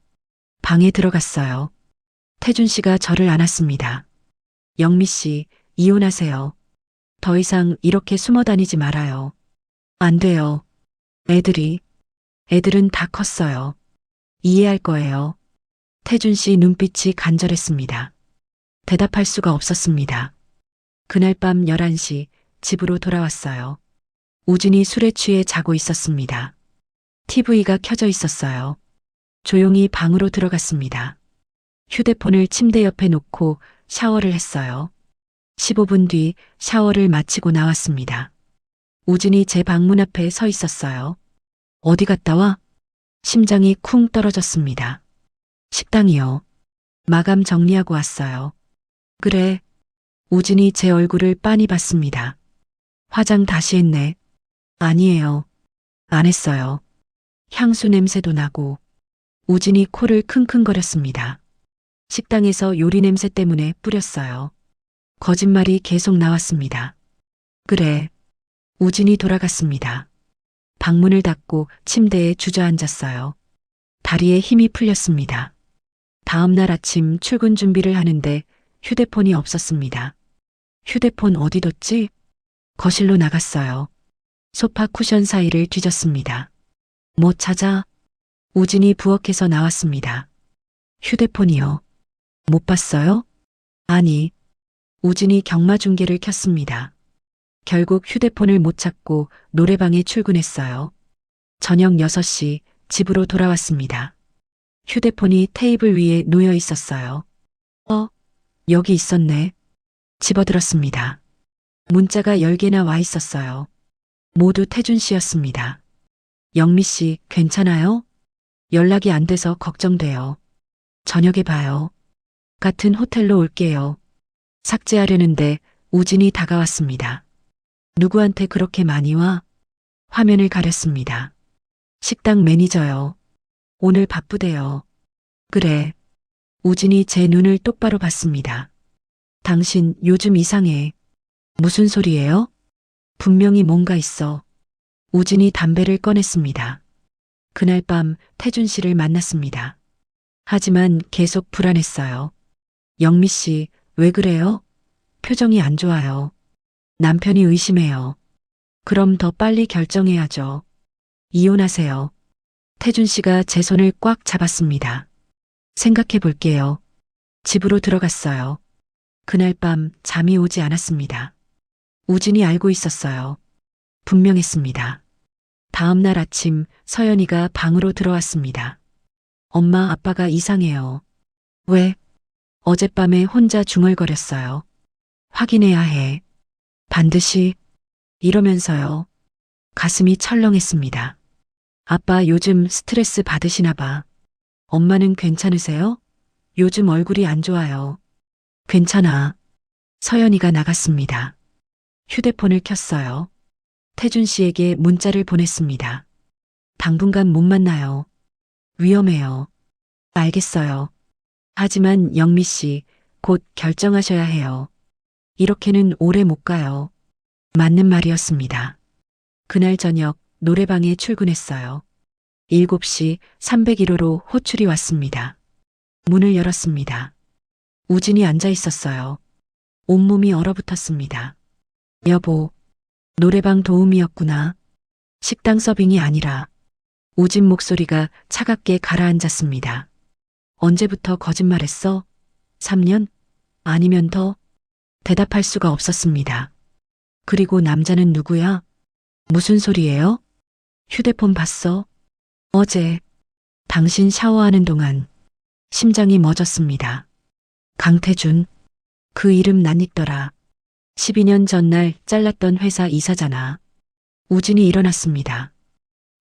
방에 들어갔어요. 태준 씨가 저를 안았습니다. 영미 씨, 이혼하세요. 더 이상 이렇게 숨어 다니지 말아요. 안 돼요. 애들은 다 컸어요. 이해할 거예요. 태준 씨 눈빛이 간절했습니다. 대답할 수가 없었습니다. 그날 밤 11시 집으로 돌아왔어요. 우진이 술에 취해 자고 있었습니다. TV가 켜져 있었어요. 조용히 방으로 들어갔습니다. 휴대폰을 침대 옆에 놓고 샤워를 했어요. 15분 뒤 샤워를 마치고 나왔습니다. 우진이 제 방문 앞에 서 있었어요. 어디 갔다 와? 심장이 쿵 떨어졌습니다. 식당이요. 마감 정리하고 왔어요. 그래. 우진이 제 얼굴을 빤히 봤습니다. 화장 다시 했네. 아니에요. 안 했어요. 향수 냄새도 나고. 우진이 코를 킁킁거렸습니다. 식당에서 요리 냄새 때문에 뿌렸어요. 거짓말이 계속 나왔습니다. 그래. 우진이 돌아갔습니다. 방문을 닫고 침대에 주저앉았어요. 다리에 힘이 풀렸습니다. 다음 날 아침 출근 준비를 하는데 휴대폰이 없었습니다. 휴대폰 어디 뒀지? 거실로 나갔어요. 소파 쿠션 사이를 뒤졌습니다. 뭐 찾아? 우진이 부엌에서 나왔습니다. 휴대폰이요. 못 봤어요? 아니. 우진이 경마 중계를 켰습니다. 결국 휴대폰을 못 찾고 노래방에 출근했어요. 저녁 6시 집으로 돌아왔습니다. 휴대폰이 테이블 위에 놓여 있었어요. 여기 있었네. 집어들었습니다. 문자가 10개나 와 있었어요. 모두 태준 씨였습니다. 영미 씨, 괜찮아요? 연락이 안 돼서 걱정돼요. 저녁에 봐요. 같은 호텔로 올게요. 삭제하려는데 우진이 다가왔습니다. 누구한테 그렇게 많이 와? 화면을 가렸습니다. 식당 매니저요. 오늘 바쁘대요. 그래. 우진이 제 눈을 똑바로 봤습니다. 당신 요즘 이상해. 무슨 소리예요? 분명히 뭔가 있어. 우진이 담배를 꺼냈습니다. 그날 밤 태준 씨를 만났습니다. 하지만 계속 불안했어요. 영미 씨, 왜 그래요? 표정이 안 좋아요. 남편이 의심해요. 그럼 더 빨리 결정해야죠. 이혼하세요. 태준 씨가 제 손을 꽉 잡았습니다. 생각해 볼게요. 집으로 들어갔어요. 그날 밤 잠이 오지 않았습니다. 우진이 알고 있었어요. 분명했습니다. 다음 날 아침 서연이가 방으로 들어왔습니다. 엄마, 아빠가 이상해요. 왜? 어젯밤에 혼자 중얼거렸어요. 확인해야 해. 반드시. 이러면서요. 가슴이 철렁했습니다. 아빠 요즘 스트레스 받으시나 봐. 엄마는 괜찮으세요? 요즘 얼굴이 안 좋아요. 괜찮아. 서연이가 나갔습니다. 휴대폰을 켰어요. 태준 씨에게 문자를 보냈습니다. 당분간 못 만나요. 위험해요. 알겠어요. 하지만 영미 씨, 곧 결정하셔야 해요. 이렇게는 오래 못 가요. 맞는 말이었습니다. 그날 저녁 노래방에 출근했어요. 7시 301호로 호출이 왔습니다. 문을 열었습니다. 우진이 앉아 있었어요. 온몸이 얼어붙었습니다. 여보, 노래방 도움이었구나. 식당 서빙이 아니라. 우진 목소리가 차갑게 가라앉았습니다. 언제부터 거짓말했어? 3년? 아니면 더? 대답할 수가 없었습니다. 그리고 남자는 누구야? 무슨 소리예요? 휴대폰 봤어? 어제 당신 샤워하는 동안 심장이 멎었습니다. 강태준. 그 이름 낯익더라. 12년 전날 잘랐던 회사 이사잖아. 우진이 일어났습니다.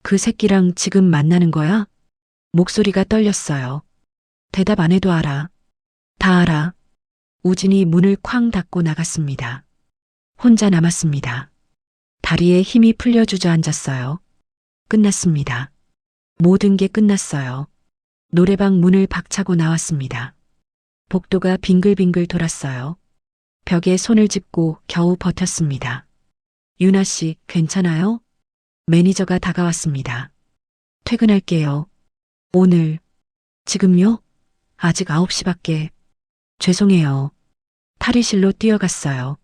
그 새끼랑 지금 만나는 거야? 목소리가 떨렸어요. 대답 안 해도 알아. 다 알아. 우진이 문을 쾅 닫고 나갔습니다. 혼자 남았습니다. 다리에 힘이 풀려 주저앉았어요. 끝났습니다. 모든 게 끝났어요. 노래방 문을 박차고 나왔습니다. 복도가 빙글빙글 돌았어요. 벽에 손을 짚고 겨우 버텼습니다. 유나 씨, 괜찮아요? 매니저가 다가왔습니다. 퇴근할게요. 오늘. 지금요? 아직 9시밖에. 죄송해요. 탈의실로 뛰어갔어요.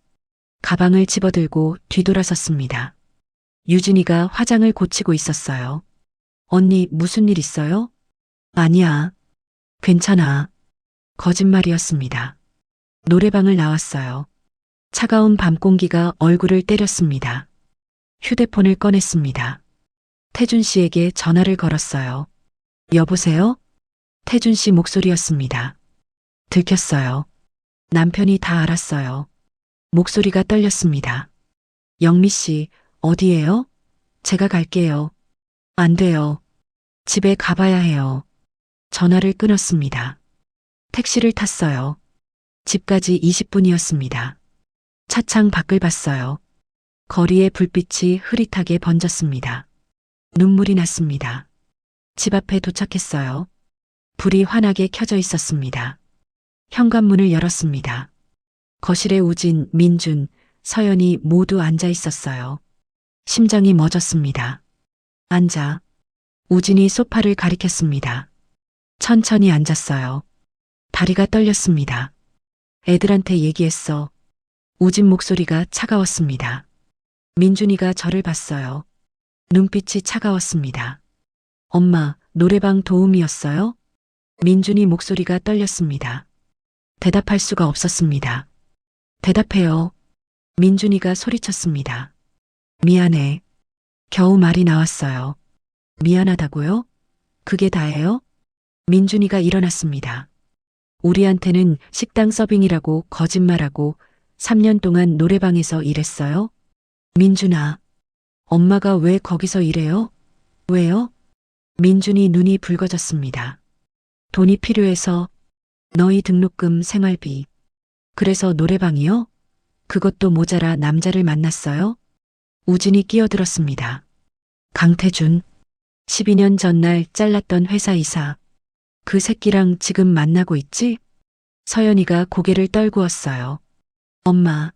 가방을 집어들고 뒤돌아섰습니다. 유진이가 화장을 고치고 있었어요. 언니, 무슨 일 있어요? 아니야. 괜찮아. 거짓말이었습니다. 노래방을 나왔어요. 차가운 밤 공기가 얼굴을 때렸습니다. 휴대폰을 꺼냈습니다. 태준 씨에게 전화를 걸었어요. 여보세요? 태준 씨 목소리였습니다. 들켰어요. 남편이 다 알았어요. 목소리가 떨렸습니다. 영미 씨, 어디에요? 제가 갈게요. 안 돼요. 집에 가봐야 해요. 전화를 끊었습니다. 택시를 탔어요. 집까지 20분이었습니다. 차창 밖을 봤어요. 거리에 불빛이 흐릿하게 번졌습니다. 눈물이 났습니다. 집 앞에 도착했어요. 불이 환하게 켜져 있었습니다. 현관문을 열었습니다. 거실에 우진, 민준, 서연이 모두 앉아 있었어요. 심장이 멎었습니다. 앉아. 우진이 소파를 가리켰습니다. 천천히 앉았어요. 다리가 떨렸습니다. 애들한테 얘기했어. 우진 목소리가 차가웠습니다. 민준이가 저를 봤어요. 눈빛이 차가웠습니다. 엄마, 노래방 도움이었어요? 민준이 목소리가 떨렸습니다. 대답할 수가 없었습니다. 대답해요. 민준이가 소리쳤습니다. 미안해. 겨우 말이 나왔어요. 미안하다고요? 그게 다예요? 민준이가 일어났습니다. 우리한테는 식당 서빙이라고 거짓말하고 3년 동안 노래방에서 일했어요? 민준아, 엄마가 왜 거기서 일해요? 왜요? 민준이 눈이 붉어졌습니다. 돈이 필요해서. 너희 등록금, 생활비. 그래서 노래방이요? 그것도 모자라 남자를 만났어요? 우진이 끼어들었습니다. 강태준. 12년 전날 잘랐던 회사 이사. 그 새끼랑 지금 만나고 있지? 서연이가 고개를 떨구었어요. 엄마.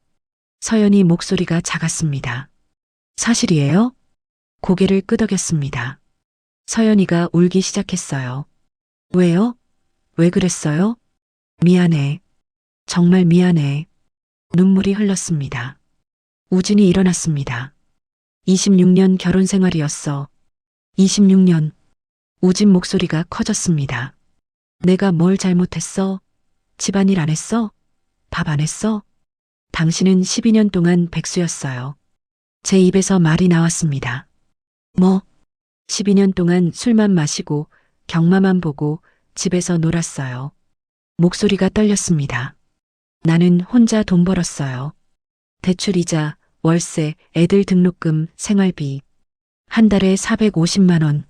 서연이 목소리가 작았습니다. 사실이에요? 고개를 끄덕였습니다. 서연이가 울기 시작했어요. 왜요? 왜 그랬어요? 미안해. 정말 미안해. 눈물이 흘렀습니다. 우진이 일어났습니다. 26년 결혼 생활이었어. 26년. 우진 목소리가 커졌습니다. 내가 뭘 잘못했어? 집안일 안 했어? 밥 안 했어? 당신은 12년 동안 백수였어요. 제 입에서 말이 나왔습니다. 뭐? 12년 동안 술만 마시고 경마만 보고 집에서 놀았어요. 목소리가 떨렸습니다. 나는 혼자 돈 벌었어요. 대출이자, 월세, 애들 등록금, 생활비. 한 달에 450만 원.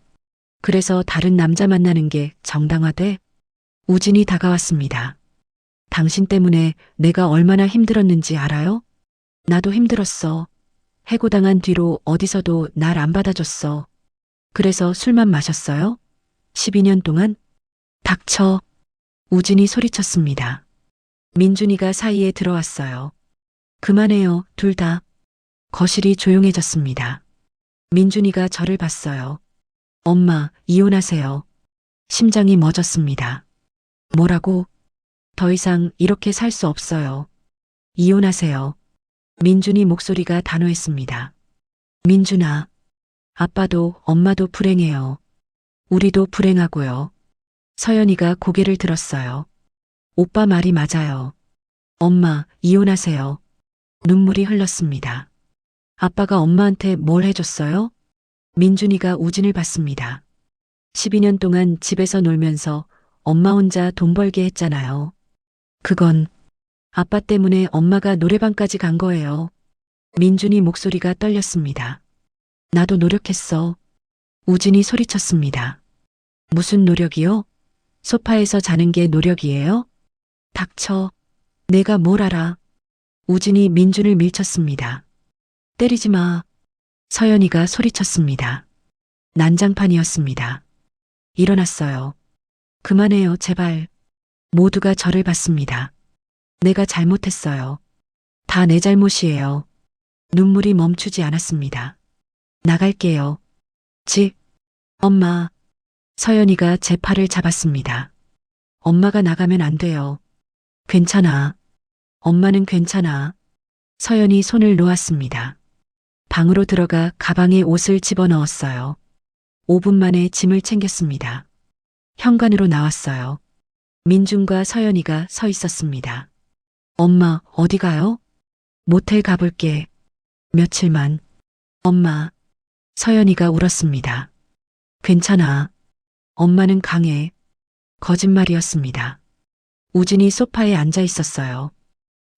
그래서 다른 남자 만나는 게 정당화돼? 우진이 다가왔습니다. 당신 때문에 내가 얼마나 힘들었는지 알아요? 나도 힘들었어. 해고당한 뒤로 어디서도 날 안 받아줬어. 그래서 술만 마셨어요? 12년 동안? 닥쳐. 우진이 소리쳤습니다. 민준이가 사이에 들어왔어요. 그만해요, 둘 다. 거실이 조용해졌습니다. 민준이가 저를 봤어요. 엄마, 이혼하세요. 심장이 멎었습니다. 뭐라고? 더 이상 이렇게 살 수 없어요. 이혼하세요. 민준이 목소리가 단호했습니다. 민준아, 아빠도 엄마도 불행해요. 우리도 불행하고요. 서연이가 고개를 들었어요. 오빠 말이 맞아요. 엄마, 이혼하세요. 눈물이 흘렀습니다. 아빠가 엄마한테 뭘 해줬어요? 민준이가 우진을 봤습니다. 12년 동안 집에서 놀면서 엄마 혼자 돈 벌게 했잖아요. 그건 아빠 때문에 엄마가 노래방까지 간 거예요. 민준이 목소리가 떨렸습니다. 나도 노력했어. 우진이 소리쳤습니다. 무슨 노력이요? 소파에서 자는 게 노력이에요? 닥쳐. 내가 뭘 알아. 우진이 민준을 밀쳤습니다. 때리지 마. 서연이가 소리쳤습니다. 난장판이었습니다. 일어났어요. 그만해요, 제발. 모두가 저를 봤습니다. 내가 잘못했어요. 다 내 잘못이에요. 눈물이 멈추지 않았습니다. 나갈게요. 집. 엄마. 서연이가 제 팔을 잡았습니다. 엄마가 나가면 안 돼요. 괜찮아. 엄마는 괜찮아. 서연이 손을 놓았습니다. 방으로 들어가 가방에 옷을 집어넣었어요. 5분 만에 짐을 챙겼습니다. 현관으로 나왔어요. 민준과 서연이가 서 있었습니다. 엄마, 어디 가요? 모텔 가볼게. 며칠만. 엄마. 서연이가 울었습니다. 괜찮아. 엄마는 강해. 거짓말이었습니다. 우진이 소파에 앉아 있었어요.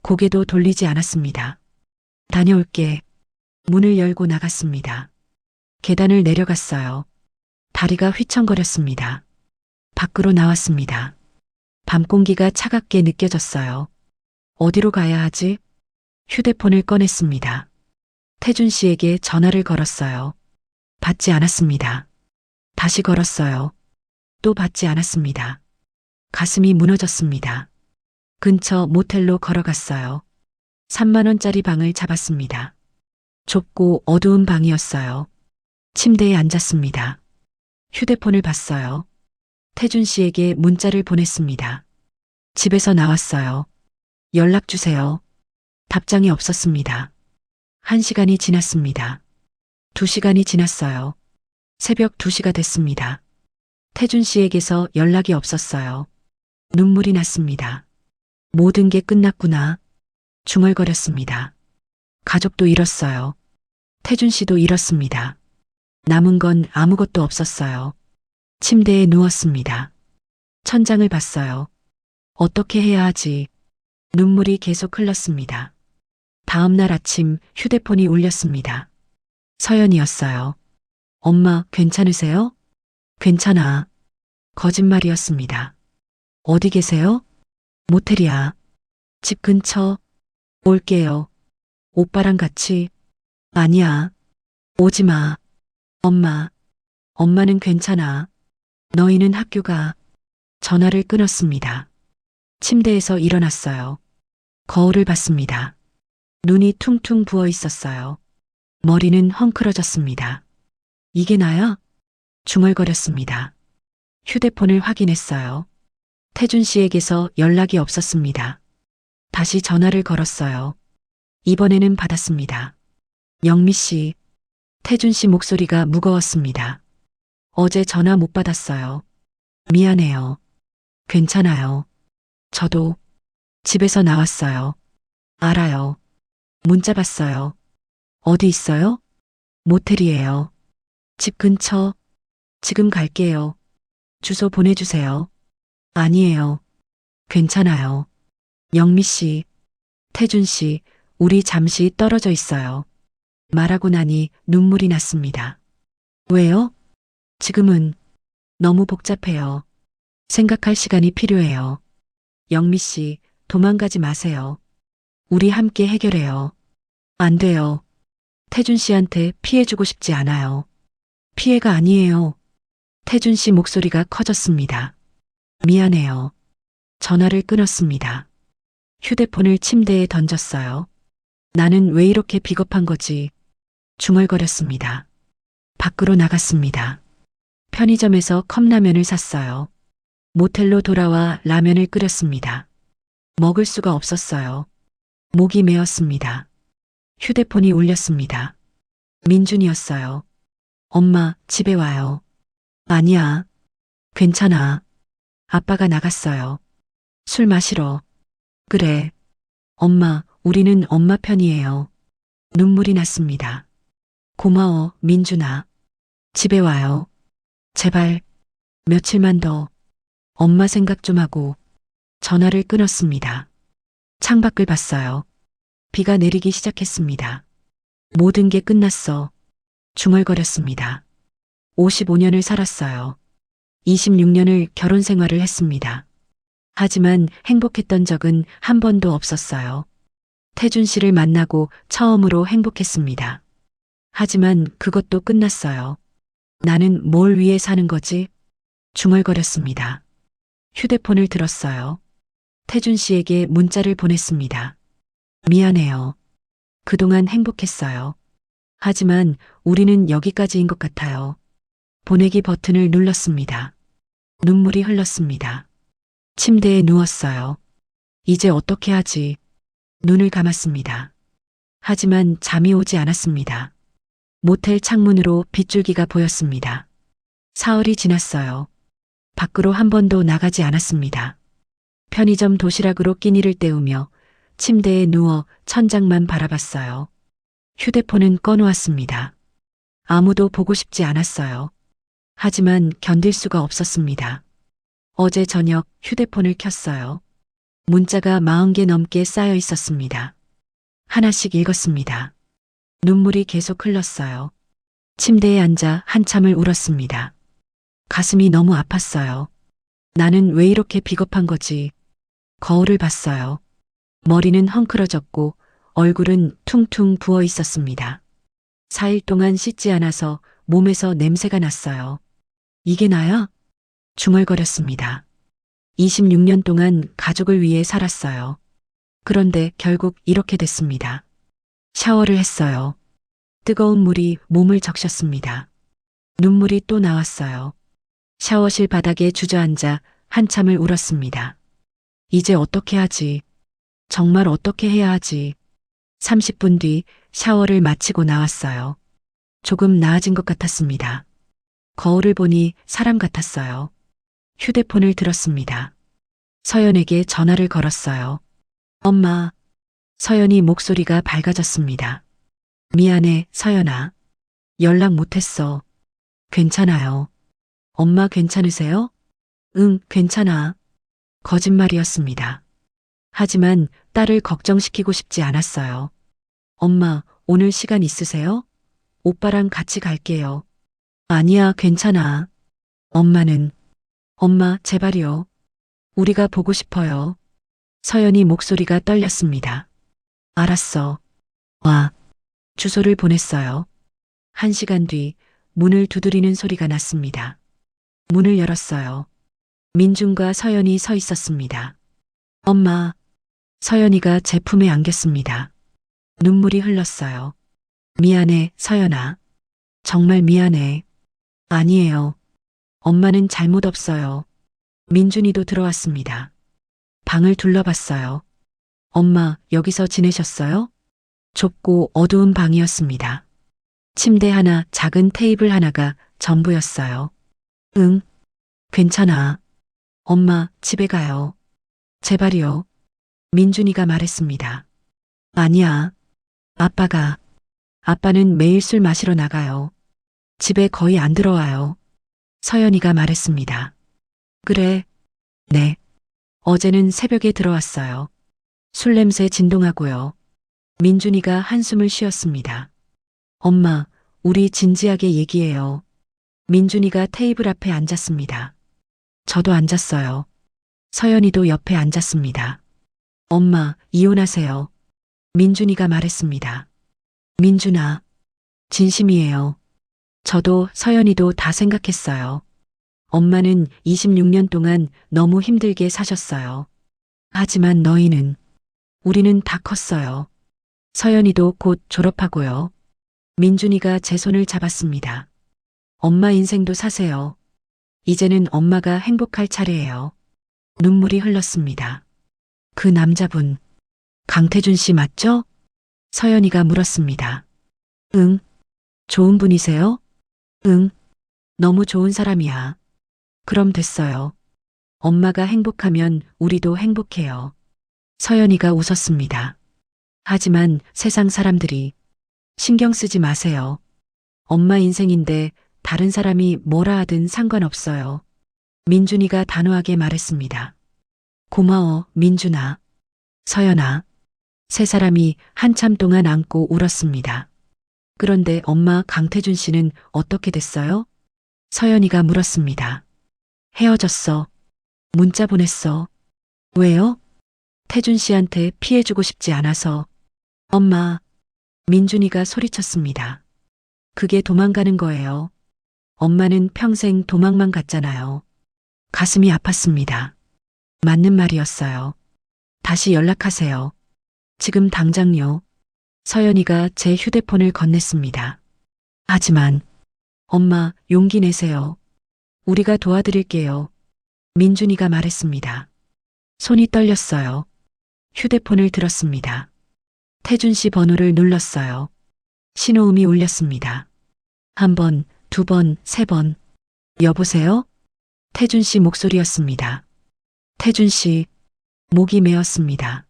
고개도 돌리지 않았습니다. 다녀올게. 문을 열고 나갔습니다. 계단을 내려갔어요. 다리가 휘청거렸습니다. 밖으로 나왔습니다. 밤 공기가 차갑게 느껴졌어요. 어디로 가야 하지? 휴대폰을 꺼냈습니다. 태준 씨에게 전화를 걸었어요. 받지 않았습니다. 다시 걸었어요. 또 받지 않았습니다. 가슴이 무너졌습니다. 근처 모텔로 걸어갔어요. 3만 원짜리 방을 잡았습니다. 좁고 어두운 방이었어요. 침대에 앉았습니다. 휴대폰을 봤어요. 태준 씨에게 문자를 보냈습니다. 집에서 나왔어요. 연락 주세요. 답장이 없었습니다. 1시간이 지났습니다. 2시간이 지났어요. 새벽 2시가 됐습니다. 태준 씨에게서 연락이 없었어요. 눈물이 났습니다. 모든 게 끝났구나. 중얼거렸습니다. 가족도 잃었어요. 태준 씨도 잃었습니다. 남은 건 아무것도 없었어요. 침대에 누웠습니다. 천장을 봤어요. 어떻게 해야 하지? 눈물이 계속 흘렀습니다. 다음 날 아침 휴대폰이 울렸습니다. 서연이었어요. 엄마, 괜찮으세요? 괜찮아. 거짓말이었습니다. 어디 계세요? 모텔이야. 집 근처. 올게요. 오빠랑 같이. 아니야. 오지 마. 엄마. 엄마는 괜찮아. 너희는 학교 가. 전화를 끊었습니다. 침대에서 일어났어요. 거울을 봤습니다. 눈이 퉁퉁 부어 있었어요. 머리는 헝클어졌습니다. 이게 나야? 중얼거렸습니다. 휴대폰을 확인했어요. 태준 씨에게서 연락이 없었습니다. 다시 전화를 걸었어요. 이번에는 받았습니다. 영미 씨. 태준 씨 목소리가 무거웠습니다. 어제 전화 못 받았어요. 미안해요. 괜찮아요. 저도 집에서 나왔어요. 알아요. 문자 봤어요. 어디 있어요? 모텔이에요. 집 근처. 지금 갈게요. 주소 보내주세요. 아니에요. 괜찮아요. 영미 씨, 태준 씨, 우리 잠시 떨어져 있어요. 말하고 나니 눈물이 났습니다. 왜요? 지금은 너무 복잡해요. 생각할 시간이 필요해요. 영미 씨, 도망가지 마세요. 우리 함께 해결해요. 안 돼요. 태준 씨한테 피해주고 싶지 않아요. 피해가 아니에요. 태준 씨 목소리가 커졌습니다. 미안해요. 전화를 끊었습니다. 휴대폰을 침대에 던졌어요. 나는 왜 이렇게 비겁한 거지? 중얼거렸습니다. 밖으로 나갔습니다. 편의점에서 컵라면을 샀어요. 모텔로 돌아와 라면을 끓였습니다. 먹을 수가 없었어요. 목이 메었습니다. 휴대폰이 울렸습니다. 민준이었어요. 엄마, 집에 와요. 아니야. 괜찮아. 아빠가 나갔어요. 술 마시러. 그래. 엄마, 우리는 엄마 편이에요. 눈물이 났습니다. 고마워, 민준아. 집에 와요. 제발, 며칠만 더 엄마 생각 좀 하고 전화를 끊었습니다. 창밖을 봤어요. 비가 내리기 시작했습니다. 모든 게 끝났어. 중얼거렸습니다. 55년을 살았어요. 26년을 결혼 생활을 했습니다. 하지만 행복했던 적은 한 번도 없었어요. 태준 씨를 만나고 처음으로 행복했습니다. 하지만 그것도 끝났어요. 나는 뭘 위해 사는 거지? 중얼거렸습니다. 휴대폰을 들었어요. 태준 씨에게 문자를 보냈습니다. 미안해요. 그동안 행복했어요. 하지만 우리는 여기까지인 것 같아요. 보내기 버튼을 눌렀습니다. 눈물이 흘렀습니다. 침대에 누웠어요. 이제 어떻게 하지? 눈을 감았습니다. 하지만 잠이 오지 않았습니다. 모텔 창문으로 빗줄기가 보였습니다. 사흘이 지났어요. 밖으로 한 번도 나가지 않았습니다. 편의점 도시락으로 끼니를 때우며 침대에 누워 천장만 바라봤어요. 휴대폰은 꺼놓았습니다. 아무도 보고 싶지 않았어요. 하지만 견딜 수가 없었습니다. 어제 저녁 휴대폰을 켰어요. 문자가 40개 넘게 쌓여 있었습니다. 하나씩 읽었습니다. 눈물이 계속 흘렀어요. 침대에 앉아 한참을 울었습니다. 가슴이 너무 아팠어요. 나는 왜 이렇게 비겁한 거지? 거울을 봤어요. 머리는 헝클어졌고 얼굴은 퉁퉁 부어 있었습니다. 4일 동안 씻지 않아서 몸에서 냄새가 났어요. 이게 나야? 중얼거렸습니다. 26년 동안 가족을 위해 살았어요. 그런데 결국 이렇게 됐습니다. 샤워를 했어요. 뜨거운 물이 몸을 적셨습니다. 눈물이 또 나왔어요. 샤워실 바닥에 주저앉아 한참을 울었습니다. 이제 어떻게 하지? 정말 어떻게 해야 하지? 30분 뒤 샤워를 마치고 나왔어요. 조금 나아진 것 같았습니다. 거울을 보니 사람 같았어요. 휴대폰을 들었습니다. 서연에게 전화를 걸었어요. 엄마. 서연이 목소리가 밝아졌습니다. 미안해, 서연아. 연락 못했어. 괜찮아요. 엄마 괜찮으세요? 응, 괜찮아. 거짓말이었습니다. 하지만 딸을 걱정시키고 싶지 않았어요. 엄마, 오늘 시간 있으세요? 오빠랑 같이 갈게요. 아니야, 괜찮아. 엄마는, 엄마, 제발이요. 우리가 보고 싶어요. 서연이 목소리가 떨렸습니다. 알았어. 와. 주소를 보냈어요. 1시간 뒤 문을 두드리는 소리가 났습니다. 문을 열었어요. 민준과 서연이 서 있었습니다. 엄마. 서연이가 제 품에 안겼습니다. 눈물이 흘렀어요. 미안해, 서연아. 정말 미안해. 아니에요. 엄마는 잘못 없어요. 민준이도 들어왔습니다. 방을 둘러봤어요. 엄마, 여기서 지내셨어요? 좁고 어두운 방이었습니다. 침대 하나, 작은 테이블 하나가 전부였어요. 응, 괜찮아. 엄마, 집에 가요. 제발이요. 민준이가 말했습니다. 아니야. 아빠는 매일 술 마시러 나가요. 집에 거의 안 들어와요. 서연이가 말했습니다. 그래. 네. 어제는 새벽에 들어왔어요. 술 냄새 진동하고요. 민준이가 한숨을 쉬었습니다. 엄마, 우리 진지하게 얘기해요. 민준이가 테이블 앞에 앉았습니다. 저도 앉았어요. 서연이도 옆에 앉았습니다. 엄마, 이혼하세요. 민준이가 말했습니다. 민준아, 진심이에요. 저도 서연이도 다 생각했어요. 엄마는 26년 동안 너무 힘들게 사셨어요. 하지만 너희는, 우리는 다 컸어요. 서연이도 곧 졸업하고요. 민준이가 제 손을 잡았습니다. 엄마 인생도 사세요. 이제는 엄마가 행복할 차례예요. 눈물이 흘렀습니다. 그 남자분, 강태준 씨 맞죠? 서연이가 물었습니다. 응. 좋은 분이세요? 응. 너무 좋은 사람이야. 그럼 됐어요. 엄마가 행복하면 우리도 행복해요. 서연이가 웃었습니다. 하지만 세상 사람들이 신경 쓰지 마세요. 엄마 인생인데 다른 사람이 뭐라 하든 상관없어요. 민준이가 단호하게 말했습니다. 고마워, 민준아. 서연아. 세 사람이 한참 동안 안고 울었습니다. 그런데 엄마 강태준 씨는 어떻게 됐어요? 서연이가 물었습니다. 헤어졌어. 문자 보냈어. 왜요? 태준 씨한테 피해주고 싶지 않아서. 엄마. 민준이가 소리쳤습니다. 그게 도망가는 거예요. 엄마는 평생 도망만 갔잖아요. 가슴이 아팠습니다. 맞는 말이었어요. 다시 연락하세요. 지금 당장요. 서연이가 제 휴대폰을 건넸습니다. 하지만 엄마 용기 내세요. 우리가 도와드릴게요. 민준이가 말했습니다. 손이 떨렸어요. 휴대폰을 들었습니다. 태준 씨 번호를 눌렀어요. 신호음이 울렸습니다. 한 번, 두 번, 세 번. 여보세요? 태준 씨 목소리였습니다. 태준 씨, 목이 메었습니다.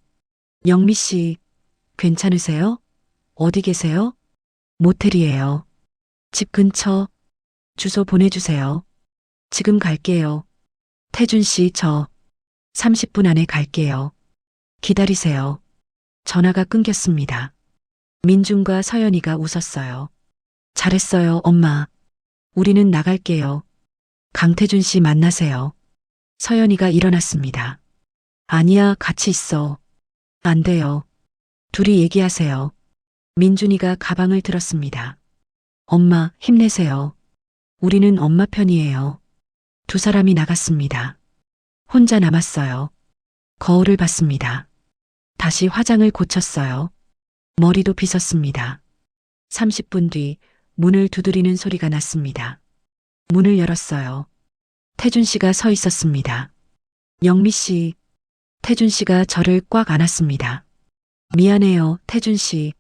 영미 씨, 괜찮으세요? 어디 계세요? 모텔이에요. 집 근처. 주소 보내주세요. 지금 갈게요. 태준 씨, 저 30분 안에 갈게요. 기다리세요. 전화가 끊겼습니다. 민준과 서연이가 웃었어요. 잘했어요, 엄마. 우리는 나갈게요. 강태준 씨 만나세요. 서연이가 일어났습니다. 아니야, 같이 있어. 안 돼요. 둘이 얘기하세요. 민준이가 가방을 들었습니다. 엄마, 힘내세요. 우리는 엄마 편이에요. 두 사람이 나갔습니다. 혼자 남았어요. 거울을 봤습니다. 다시 화장을 고쳤어요. 머리도 빗었습니다. 30분 뒤 문을 두드리는 소리가 났습니다. 문을 열었어요. 태준 씨가 서 있었습니다. 영미 씨. 태준 씨가 저를 꽉 안았습니다. 미안해요, 태준 씨.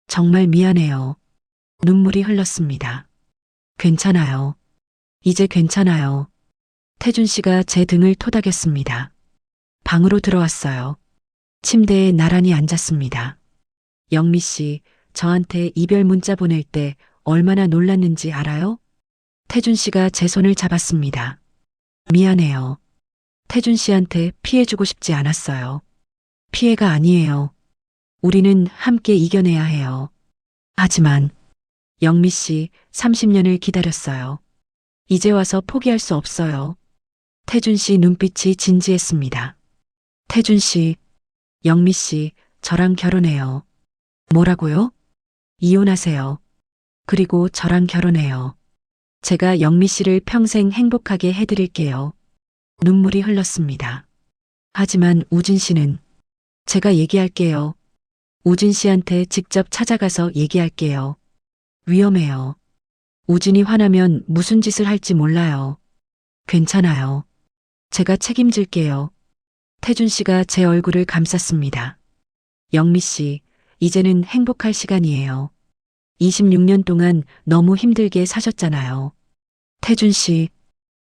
정말 미안해요. 눈물이 흘렀습니다. 괜찮아요. 이제 괜찮아요. 태준 씨가 제 등을 토닥였습니다. 방으로 들어왔어요. 침대에 나란히 앉았습니다. 영미 씨, 저한테 이별 문자 보낼 때 얼마나 놀랐는지 알아요? 태준 씨가 제 손을 잡았습니다. 미안해요. 태준 씨한테 피해주고 싶지 않았어요. 피해가 아니에요. 우리는 함께 이겨내야 해요. 하지만 영미 씨 30년을 기다렸어요. 이제 와서 포기할 수 없어요. 태준 씨 눈빛이 진지했습니다. 태준 씨, 영미 씨, 저랑 결혼해요. 뭐라고요? 이혼하세요. 그리고 저랑 결혼해요. 제가 영미 씨를 평생 행복하게 해드릴게요. 눈물이 흘렀습니다. 하지만 우진 씨는 제가 얘기할게요. 우진 씨한테 직접 찾아가서 얘기할게요. 위험해요. 우진이 화나면 무슨 짓을 할지 몰라요. 괜찮아요. 제가 책임질게요. 태준 씨가 제 얼굴을 감쌌습니다. 영미 씨, 이제는 행복할 시간이에요. 26년 동안 너무 힘들게 사셨잖아요. 태준 씨,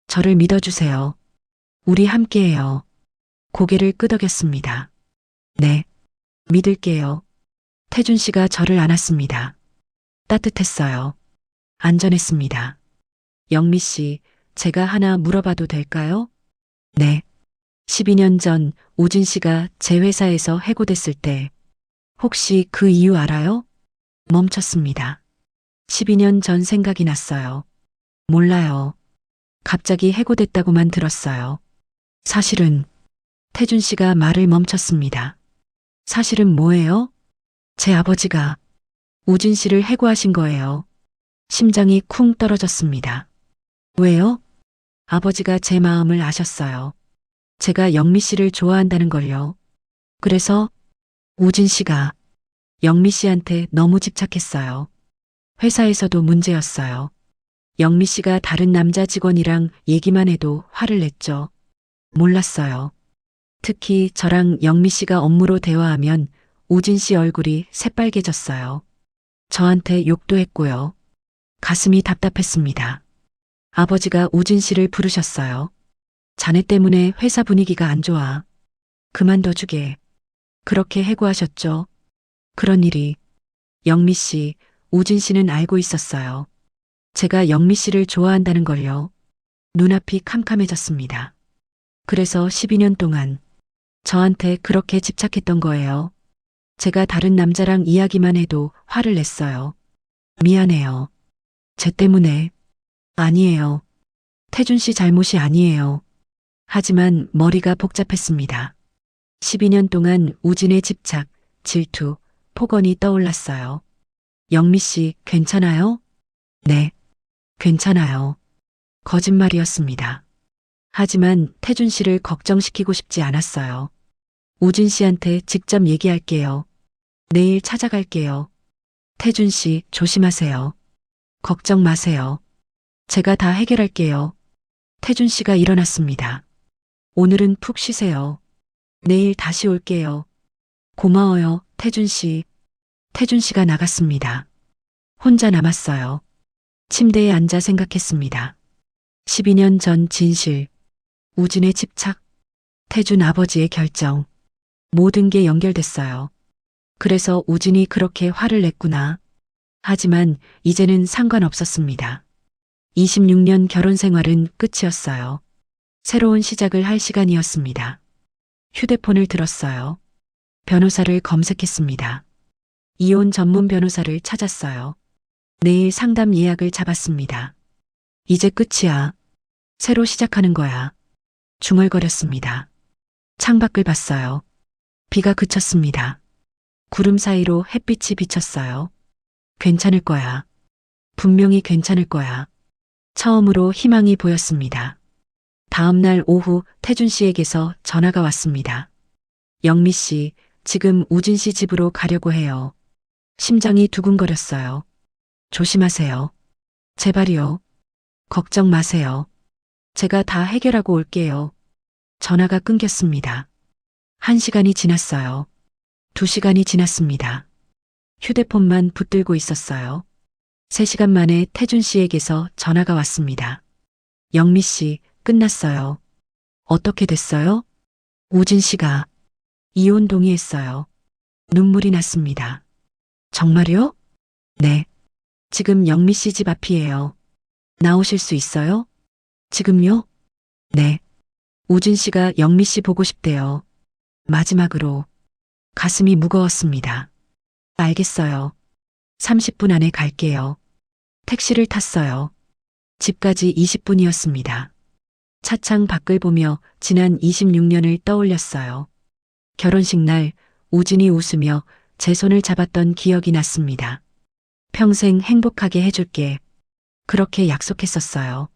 저를 믿어주세요. 우리 함께해요. 고개를 끄덕였습니다. 네, 믿을게요. 태준 씨가 저를 안았습니다. 따뜻했어요. 안전했습니다. 영미 씨, 제가 하나 물어봐도 될까요? 네. 12년 전 우진 씨가 제 회사에서 해고됐을 때 혹시 그 이유 알아요? 멈췄습니다. 12년 전 생각이 났어요. 몰라요. 갑자기 해고됐다고만 들었어요. 사실은 태준 씨가 말을 멈췄습니다. 사실은 뭐예요? 제 아버지가 우진 씨를 해고하신 거예요. 심장이 쿵 떨어졌습니다. 왜요? 아버지가 제 마음을 아셨어요. 제가 영미 씨를 좋아한다는 걸요. 그래서 우진 씨가 영미 씨한테 너무 집착했어요. 회사에서도 문제였어요. 영미 씨가 다른 남자 직원이랑 얘기만 해도 화를 냈죠. 몰랐어요. 특히 저랑 영미 씨가 업무로 대화하면 우진 씨 얼굴이 새빨개졌어요. 저한테 욕도 했고요. 가슴이 답답했습니다. 아버지가 우진 씨를 부르셨어요. 자네 때문에 회사 분위기가 안 좋아. 그만둬주게. 그렇게 해고하셨죠. 그런 일이 영미 씨, 우진 씨는 알고 있었어요. 제가 영미 씨를 좋아한다는 걸요. 눈앞이 캄캄해졌습니다. 그래서 12년 동안 저한테 그렇게 집착했던 거예요. 제가 다른 남자랑 이야기만 해도 화를 냈어요. 미안해요. 쟤 때문에. 아니에요. 태준 씨 잘못이 아니에요. 하지만 머리가 복잡했습니다. 12년 동안 우진의 집착, 질투, 폭언이 떠올랐어요. 영미 씨, 괜찮아요? 네, 괜찮아요. 거짓말이었습니다. 하지만 태준 씨를 걱정시키고 싶지 않았어요. 우진 씨한테 직접 얘기할게요. 내일 찾아갈게요. 태준 씨, 조심하세요. 걱정 마세요. 제가 다 해결할게요. 태준 씨가 일어났습니다. 오늘은 푹 쉬세요. 내일 다시 올게요. 고마워요, 태준 씨. 태준 씨가 나갔습니다. 혼자 남았어요. 침대에 앉아 생각했습니다. 12년 전 진실, 우진의 집착, 태준 아버지의 결정. 모든 게 연결됐어요. 그래서 우진이 그렇게 화를 냈구나. 하지만 이제는 상관없었습니다. 26년 결혼 생활은 끝이었어요. 새로운 시작을 할 시간이었습니다. 휴대폰을 들었어요. 변호사를 검색했습니다. 이혼 전문 변호사를 찾았어요. 내일 상담 예약을 잡았습니다. 이제 끝이야. 새로 시작하는 거야. 중얼거렸습니다. 창밖을 봤어요. 비가 그쳤습니다. 구름 사이로 햇빛이 비쳤어요. 괜찮을 거야. 분명히 괜찮을 거야. 처음으로 희망이 보였습니다. 다음 날 오후 태준 씨에게서 전화가 왔습니다. 영미 씨, 지금 우진 씨 집으로 가려고 해요. 심장이 두근거렸어요. 조심하세요. 제발요. 걱정 마세요. 제가 다 해결하고 올게요. 전화가 끊겼습니다. 1시간이 지났어요. 2시간이 지났습니다. 휴대폰만 붙들고 있었어요. 3시간 만에 태준 씨에게서 전화가 왔습니다. 영미 씨, 끝났어요. 어떻게 됐어요? 우진 씨가 이혼 동의했어요. 눈물이 났습니다. 정말요? 네. 지금 영미 씨 집 앞이에요. 나오실 수 있어요? 지금요? 네. 우진 씨가 영미 씨 보고 싶대요. 마지막으로 가슴이 무거웠습니다. 알겠어요. 30분 안에 갈게요. 택시를 탔어요. 집까지 20분이었습니다. 차창 밖을 보며 지난 26년을 떠올렸어요. 결혼식 날 우진이 웃으며 제 손을 잡았던 기억이 났습니다. 평생 행복하게 해줄게. 그렇게 약속했었어요.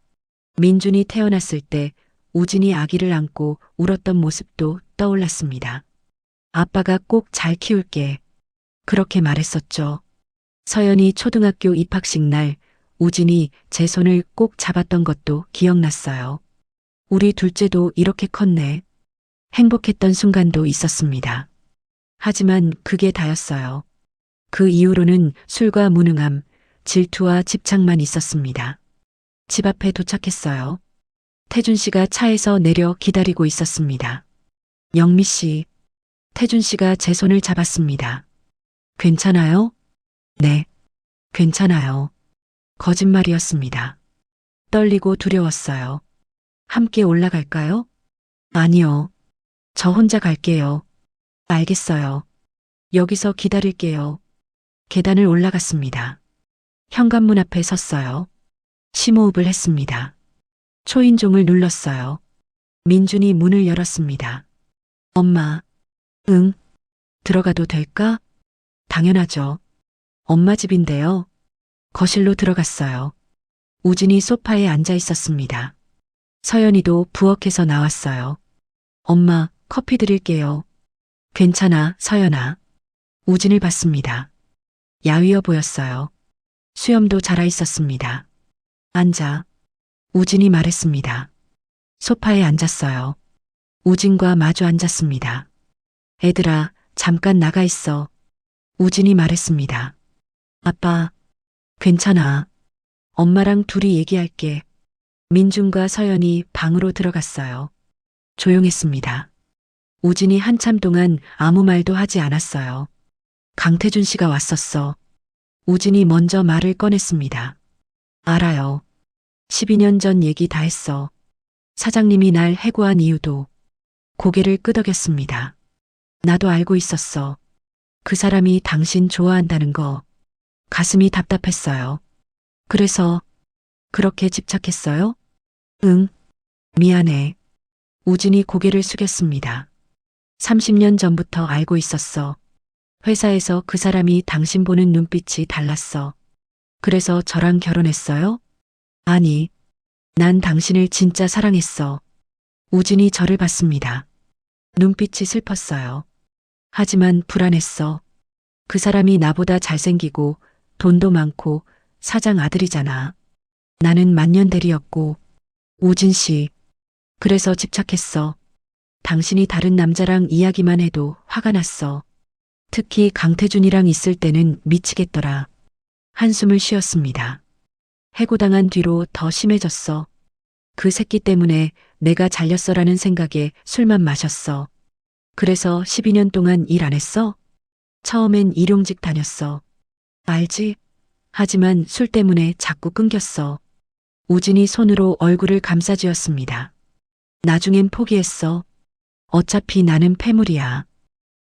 민준이 태어났을 때 우진이 아기를 안고 울었던 모습도 떠올랐습니다. 아빠가 꼭 잘 키울게. 그렇게 말했었죠. 서연이 초등학교 입학식 날 우진이 제 손을 꼭 잡았던 것도 기억났어요. 우리 둘째도 이렇게 컸네. 행복했던 순간도 있었습니다. 하지만 그게 다였어요. 그 이후로는 술과 무능함, 질투와 집착만 있었습니다. 집 앞에 도착했어요. 태준 씨가 차에서 내려 기다리고 있었습니다. 영미 씨, 태준 씨가 제 손을 잡았습니다. 괜찮아요? 네, 괜찮아요. 거짓말이었습니다. 떨리고 두려웠어요. 함께 올라갈까요? 아니요. 저 혼자 갈게요. 알겠어요. 여기서 기다릴게요. 계단을 올라갔습니다. 현관문 앞에 섰어요. 심호흡을 했습니다. 초인종을 눌렀어요. 민준이 문을 열었습니다. 엄마, 응, 들어가도 될까? 당연하죠. 엄마 집인데요. 거실로 들어갔어요. 우진이 소파에 앉아 있었습니다. 서연이도 부엌에서 나왔어요. 엄마, 커피 드릴게요. 괜찮아, 서연아. 우진을 봤습니다. 야위어 보였어요. 수염도 자라 있었습니다. 앉아. 우진이 말했습니다. 소파에 앉았어요. 우진과 마주 앉았습니다. 애들아, 잠깐 나가 있어. 우진이 말했습니다. 아빠, 괜찮아. 엄마랑 둘이 얘기할게. 민준과 서연이 방으로 들어갔어요. 조용했습니다. 우진이 한참 동안 아무 말도 하지 않았어요. 강태준 씨가 왔었어. 우진이 먼저 말을 꺼냈습니다. 알아요. 12년 전 얘기 다 했어. 사장님이 날 해고한 이유도. 고개를 끄덕였습니다. 나도 알고 있었어. 그 사람이 당신 좋아한다는 거. 가슴이 답답했어요. 그래서 그렇게 집착했어요? 응, 미안해. 우진이 고개를 숙였습니다. 30년 전부터 알고 있었어. 회사에서 그 사람이 당신 보는 눈빛이 달랐어. 그래서 저랑 결혼했어요? 아니, 난 당신을 진짜 사랑했어. 우진이 저를 봤습니다. 눈빛이 슬펐어요. 하지만 불안했어. 그 사람이 나보다 잘생기고 돈도 많고 사장 아들이잖아. 나는 만년대리였고. 우진 씨. 그래서 집착했어. 당신이 다른 남자랑 이야기만 해도 화가 났어. 특히 강태준이랑 있을 때는 미치겠더라. 한숨을 쉬었습니다. 해고당한 뒤로 더 심해졌어. 그 새끼 때문에 내가 잘렸어라는 생각에 술만 마셨어. 그래서 12년 동안 일 안 했어? 처음엔 일용직 다녔어. 알지? 하지만 술 때문에 자꾸 끊겼어. 우진이 손으로 얼굴을 감싸쥐었습니다. 나중엔 포기했어. 어차피 나는 폐물이야.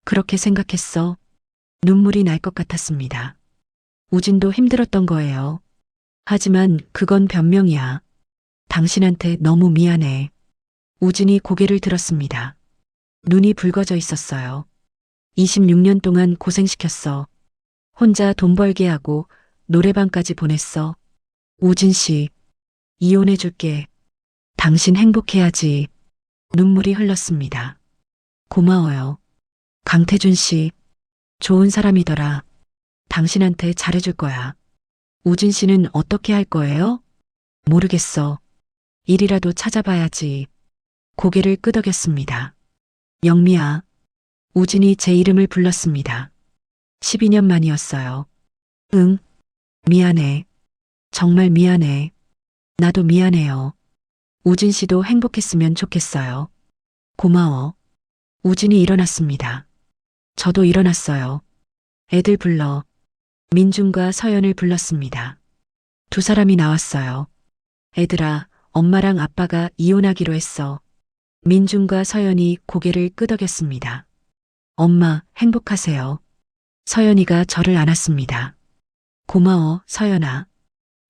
그렇게 생각했어. 눈물이 날 것 같았습니다. 우진도 힘들었던 거예요. 하지만 그건 변명이야. 당신한테 너무 미안해. 우진이 고개를 들었습니다. 눈이 붉어져 있었어요. 26년 동안 고생시켰어. 혼자 돈 벌게 하고 노래방까지 보냈어. 우진 씨, 이혼해줄게. 당신 행복해야지. 눈물이 흘렀습니다. 고마워요. 강태준 씨, 좋은 사람이더라. 당신한테 잘해줄 거야. 우진 씨는 어떻게 할 거예요? 모르겠어. 일이라도 찾아봐야지. 고개를 끄덕였습니다. 영미야. 우진이 제 이름을 불렀습니다. 12년 만이었어요. 응, 미안해. 정말 미안해. 나도 미안해요. 우진 씨도 행복했으면 좋겠어요. 고마워. 우진이 일어났습니다. 저도 일어났어요. 애들 불러. 민준과 서연을 불렀습니다. 두 사람이 나왔어요. 애들아, 엄마랑 아빠가 이혼하기로 했어. 민준과 서연이 고개를 끄덕였습니다. 엄마, 행복하세요. 서연이가 저를 안았습니다. 고마워, 서연아.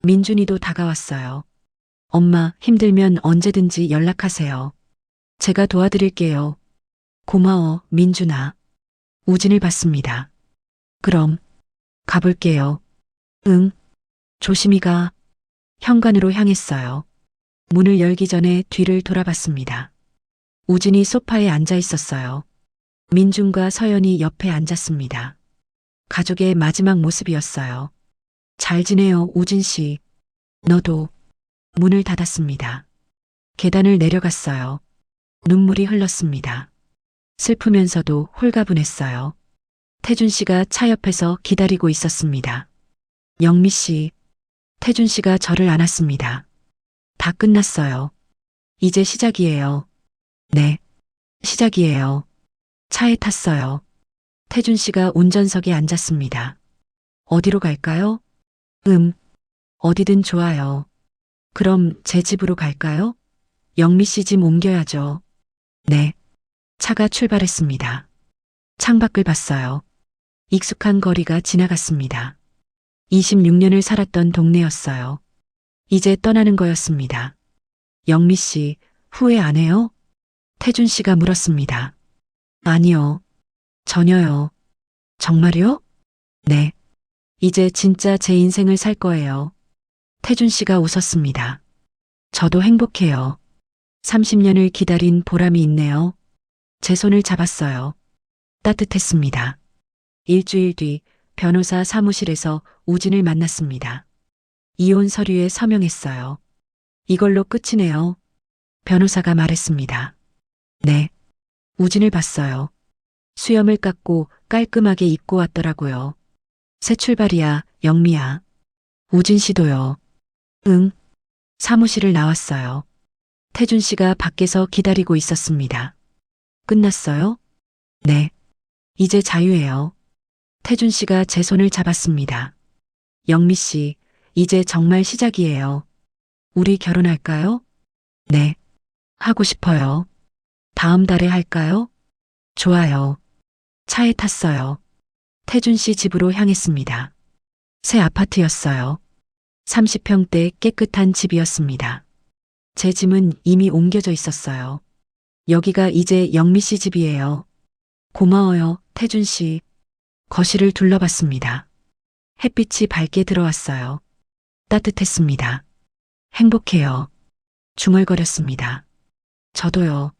민준이도 다가왔어요. 엄마, 힘들면 언제든지 연락하세요. 제가 도와드릴게요. 고마워, 민준아. 우진을 봤습니다. 그럼, 가볼게요. 응, 조심히 가. 현관으로 향했어요. 문을 열기 전에 뒤를 돌아봤습니다. 우진이 소파에 앉아 있었어요. 민준과 서연이 옆에 앉았습니다. 가족의 마지막 모습이었어요. 잘 지내요, 우진 씨. 너도. 문을 닫았습니다. 계단을 내려갔어요. 눈물이 흘렀습니다. 슬프면서도 홀가분했어요. 태준 씨가 차 옆에서 기다리고 있었습니다. 영미 씨, 태준 씨가 저를 안았습니다. 다 끝났어요. 이제 시작이에요. 네, 시작이에요. 차에 탔어요. 태준 씨가 운전석에 앉았습니다. 어디로 갈까요? 어디든 좋아요. 그럼 제 집으로 갈까요? 영미 씨 집 옮겨야죠. 네. 차가 출발했습니다. 창밖을 봤어요. 익숙한 거리가 지나갔습니다. 26년을 살았던 동네였어요. 이제 떠나는 거였습니다. 영미 씨, 후회 안 해요? 태준 씨가 물었습니다. 아니요. 전혀요. 정말요? 네. 이제 진짜 제 인생을 살 거예요. 태준 씨가 웃었습니다. 저도 행복해요. 30년을 기다린 보람이 있네요. 제 손을 잡았어요. 따뜻했습니다. 일주일 뒤 변호사 사무실에서 우진을 만났습니다. 이혼 서류에 서명했어요. 이걸로 끝이네요. 변호사가 말했습니다. 네. 우진을 봤어요. 수염을 깎고 깔끔하게 입고 왔더라고요. 새 출발이야, 영미야. 우진 씨도요. 응. 사무실을 나왔어요. 태준 씨가 밖에서 기다리고 있었습니다. 끝났어요? 네. 이제 자유예요. 태준 씨가 제 손을 잡았습니다. 영미 씨, 이제 정말 시작이에요. 우리 결혼할까요? 네. 하고 싶어요. 다음 달에 할까요? 좋아요. 차에 탔어요. 태준 씨 집으로 향했습니다. 새 아파트였어요. 30평대 깨끗한 집이었습니다. 제 짐은 이미 옮겨져 있었어요. 여기가 이제 영미 씨 집이에요. 고마워요, 태준 씨. 거실을 둘러봤습니다. 햇빛이 밝게 들어왔어요. 따뜻했습니다. 행복해요. 중얼거렸습니다. 저도요.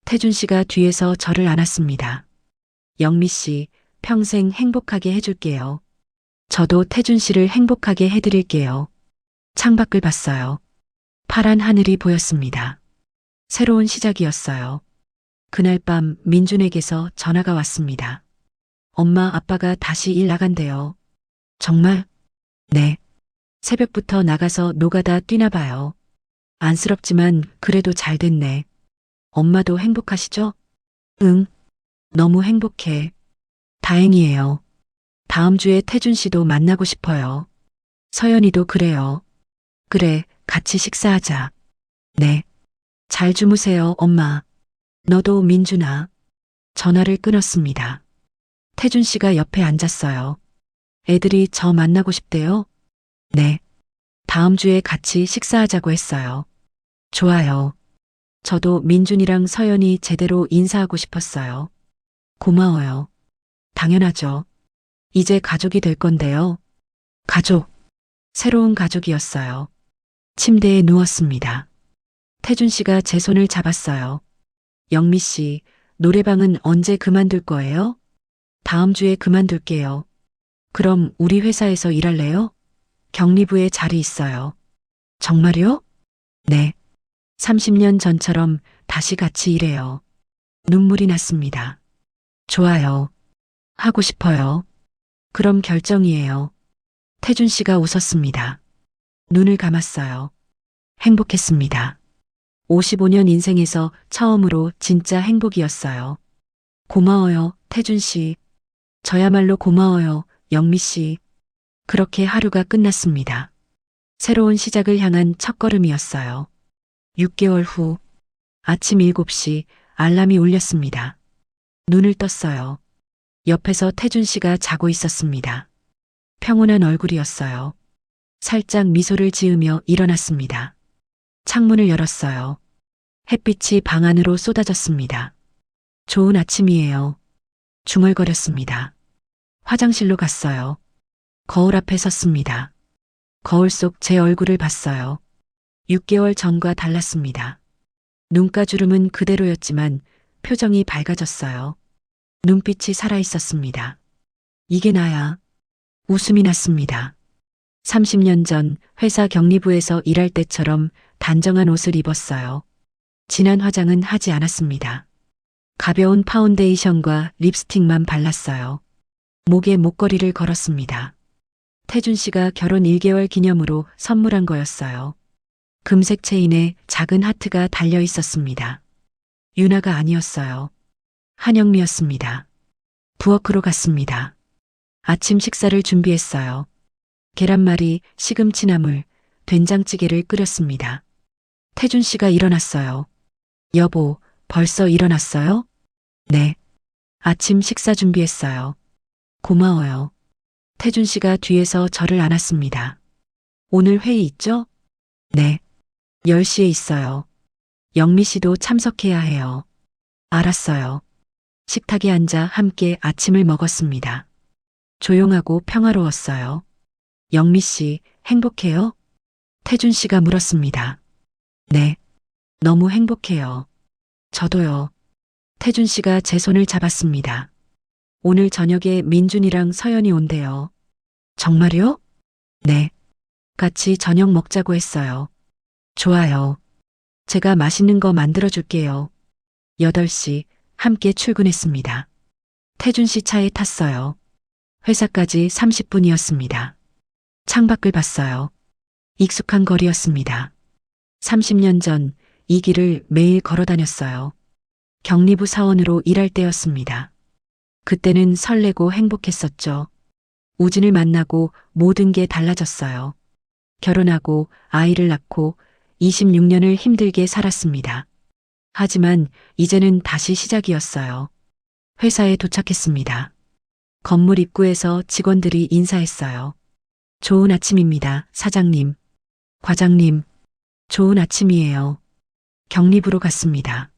태준 씨가 뒤에서 저를 안았습니다. 영미 씨, 평생 행복하게 해줄게요. 저도 태준 씨를 행복하게 해드릴게요. 창밖을 봤어요. 파란 하늘이 보였습니다. 새로운 시작이었어요. 그날 밤 민준에게서 전화가 왔습니다. 엄마, 아빠가 다시 일 나간대요. 정말? 네. 새벽부터 나가서 노가다 뛰나 봐요. 안쓰럽지만 그래도 잘 됐네. 엄마도 행복하시죠? 응. 너무 행복해. 다행이에요. 다음 주에 태준 씨도 만나고 싶어요. 서연이도 그래요. 그래, 같이 식사하자. 네. 잘 주무세요, 엄마. 너도 민준아. 전화를 끊었습니다. 태준 씨가 옆에 앉았어요. 애들이 저 만나고 싶대요? 네. 다음 주에 같이 식사하자고 했어요. 좋아요. 저도 민준이랑 서연이 제대로 인사하고 싶었어요. 고마워요. 당연하죠. 이제 가족이 될 건데요. 가족. 새로운 가족이었어요. 침대에 누웠습니다. 태준 씨가 제 손을 잡았어요. 영미 씨, 노래방은 언제 그만둘 거예요? 다음 주에 그만둘게요. 그럼 우리 회사에서 일할래요? 격리부에 자리 있어요. 정말요? 네. 30년 전처럼 다시 같이 일해요. 눈물이 났습니다. 좋아요. 하고 싶어요. 그럼 결정이에요. 태준 씨가 웃었습니다. 눈을 감았어요. 행복했습니다. 55년 인생에서 처음으로 진짜 행복이었어요. 고마워요, 태준 씨. 저야말로 고마워요, 영미 씨. 그렇게 하루가 끝났습니다. 새로운 시작을 향한 첫걸음이었어요. 6개월 후 아침 7시 알람이 울렸습니다. 눈을 떴어요. 옆에서 태준 씨가 자고 있었습니다. 평온한 얼굴이었어요. 살짝 미소를 지으며 일어났습니다. 창문을 열었어요. 햇빛이 방 안으로 쏟아졌습니다. 좋은 아침이에요. 중얼거렸습니다. 화장실로 갔어요. 거울 앞에 섰습니다. 거울 속 제 얼굴을 봤어요. 6개월 전과 달랐습니다. 눈가주름은 그대로였지만 표정이 밝아졌어요. 눈빛이 살아있었습니다. 이게 나야. 웃음이 났습니다. 30년 전 회사 격리부에서 일할 때처럼 단정한 옷을 입었어요. 진한 화장은 하지 않았습니다. 가벼운 파운데이션과 립스틱만 발랐어요. 목에 목걸이를 걸었습니다. 태준 씨가 결혼 1개월 기념으로 선물한 거였어요. 금색 체인에 작은 하트가 달려 있었습니다. 유나가 아니었어요. 한영미였습니다. 부엌으로 갔습니다. 아침 식사를 준비했어요. 계란말이, 시금치나물, 된장찌개를 끓였습니다. 태준 씨가 일어났어요. 여보, 벌써 일어났어요? 네. 아침 식사 준비했어요. 고마워요. 태준 씨가 뒤에서 저를 안았습니다. 오늘 회의 있죠? 네. 10시에 있어요. 영미 씨도 참석해야 해요. 알았어요. 식탁에 앉아 함께 아침을 먹었습니다. 조용하고 평화로웠어요. 영미 씨, 행복해요? 태준 씨가 물었습니다. 네. 너무 행복해요. 저도요. 태준 씨가 제 손을 잡았습니다. 오늘 저녁에 민준이랑 서연이 온대요. 정말요? 네. 같이 저녁 먹자고 했어요. 좋아요. 제가 맛있는 거 만들어줄게요. 8시 함께 출근했습니다. 태준 씨 차에 탔어요. 회사까지 30분이었습니다. 창밖을 봤어요. 익숙한 거리였습니다. 30년 전 이 길을 매일 걸어 다녔어요. 격리부 사원으로 일할 때였습니다. 그때는 설레고 행복했었죠. 우진을 만나고 모든 게 달라졌어요. 결혼하고 아이를 낳고 26년을 힘들게 살았습니다. 하지만 이제는 다시 시작이었어요. 회사에 도착했습니다. 건물 입구에서 직원들이 인사했어요. 좋은 아침입니다, 사장님. 과장님, 좋은 아침이에요. 경리부로 갔습니다.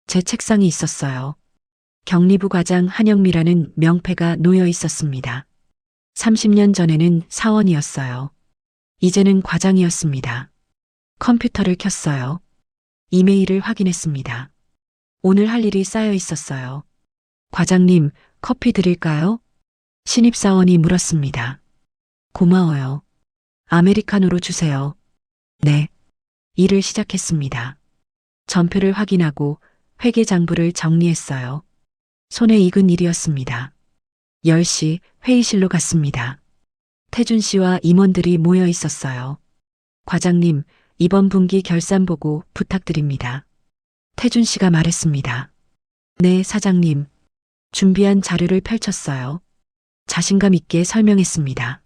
제 책상이 있었어요. 경리부 과장 한영미라는 명패가 놓여 있었습니다. 30년 전에는 사원이었어요. 이제는 과장이었습니다. 컴퓨터를 켰어요. 이메일을 확인했습니다. 오늘 할 일이 쌓여 있었어요. 과장님, 커피 드릴까요? 신입사원이 물었습니다. 고마워요. 아메리카노로 주세요. 네. 일을 시작했습니다. 전표를 확인하고 회계장부를 정리했어요. 손에 익은 일이었습니다. 10시 회의실로 갔습니다. 태준 씨와 임원들이 모여 있었어요. 과장님, 이번 분기 결산 보고 부탁드립니다. 태준 씨가 말했습니다. 네, 사장님. 준비한 자료를 펼쳤어요. 자신감 있게 설명했습니다.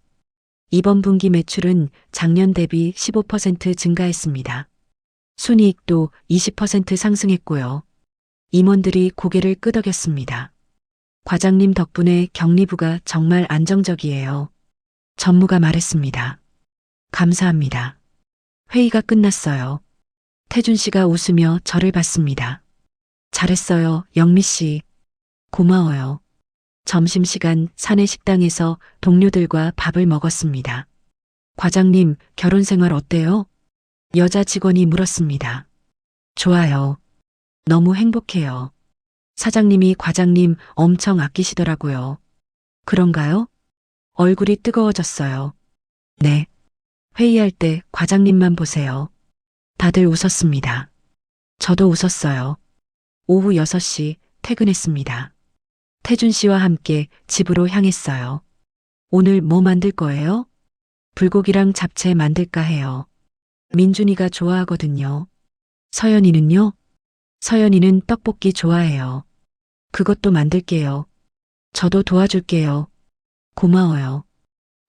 이번 분기 매출은 작년 대비 15% 증가했습니다. 순이익도 20% 상승했고요. 임원들이 고개를 끄덕였습니다. 과장님 덕분에 경리부가 정말 안정적이에요. 전무가 말했습니다. 감사합니다. 회의가 끝났어요. 태준 씨가 웃으며 저를 봤습니다. 잘했어요, 영미 씨. 고마워요. 점심시간 사내 식당에서 동료들과 밥을 먹었습니다. 과장님, 결혼 생활 어때요? 여자 직원이 물었습니다. 좋아요. 너무 행복해요. 사장님이 과장님 엄청 아끼시더라고요. 그런가요? 얼굴이 뜨거워졌어요. 네. 회의할 때 과장님만 보세요. 다들 웃었습니다. 저도 웃었어요. 오후 6시 퇴근했습니다. 태준 씨와 함께 집으로 향했어요. 오늘 뭐 만들 거예요? 불고기랑 잡채 만들까 해요. 민준이가 좋아하거든요. 서연이는요? 서연이는 떡볶이 좋아해요. 그것도 만들게요. 저도 도와줄게요. 고마워요.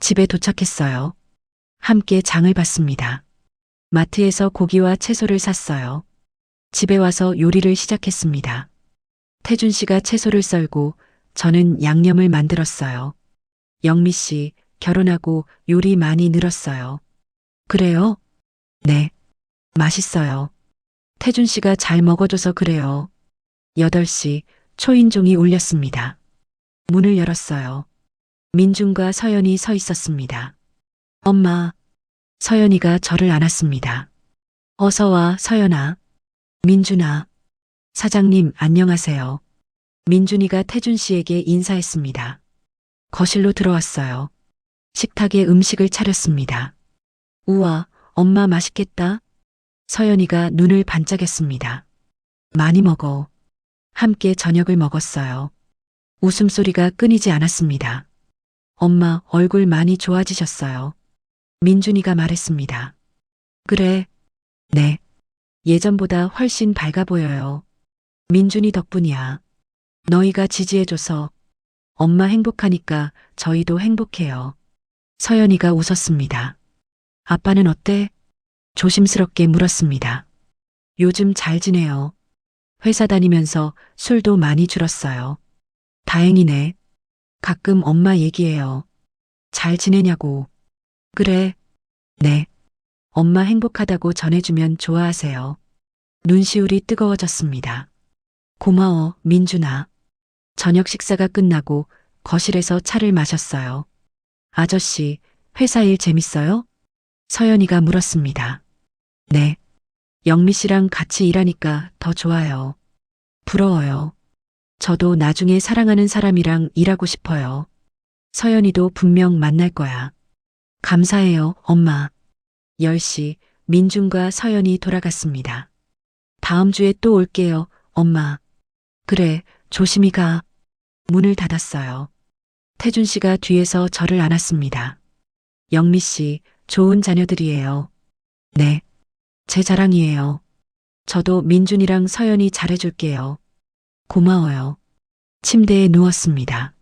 집에 도착했어요. 함께 장을 봤습니다. 마트에서 고기와 채소를 샀어요. 집에 와서 요리를 시작했습니다. 태준 씨가 채소를 썰고 저는 양념을 만들었어요. 영미 씨, 결혼하고 요리 많이 늘었어요. 그래요? 네. 맛있어요. 태준 씨가 잘 먹어줘서 그래요. 8시 초인종이 울렸습니다. 문을 열었어요. 민준과 서연이 서 있었습니다. 엄마. 서연이가 저를 안았습니다. 어서 와, 서연아. 민준아. 사장님, 안녕하세요. 민준이가 태준 씨에게 인사했습니다. 거실로 들어왔어요. 식탁에 음식을 차렸습니다. 우와, 엄마 맛있겠다. 서연이가 눈을 반짝였습니다. 많이 먹어. 함께 저녁을 먹었어요. 웃음소리가 끊이지 않았습니다. 엄마, 얼굴 많이 좋아지셨어요. 민준이가 말했습니다. 그래. 네. 예전보다 훨씬 밝아 보여요. 민준이 덕분이야. 너희가 지지해줘서 엄마 행복하니까 저희도 행복해요. 서연이가 웃었습니다. 아빠는 어때? 조심스럽게 물었습니다. 요즘 잘 지내요. 회사 다니면서 술도 많이 줄었어요. 다행이네. 가끔 엄마 얘기해요. 잘 지내냐고. 그래. 네. 엄마 행복하다고 전해주면 좋아하세요. 눈시울이 뜨거워졌습니다. 고마워, 민준아. 저녁 식사가 끝나고 거실에서 차를 마셨어요. 아저씨, 회사 일 재밌어요? 서연이가 물었습니다. 네. 영미 씨랑 같이 일하니까 더 좋아요. 부러워요. 저도 나중에 사랑하는 사람이랑 일하고 싶어요. 서연이도 분명 만날 거야. 감사해요, 엄마. 10시 민준과 서연이 돌아갔습니다. 다음 주에 또 올게요, 엄마. 그래, 조심히 가. 문을 닫았어요. 태준 씨가 뒤에서 저를 안았습니다. 영미 씨, 좋은 자녀들이에요. 네. 제 자랑이에요. 저도 민준이랑 서연이 잘해줄게요. 고마워요. 침대에 누웠습니다.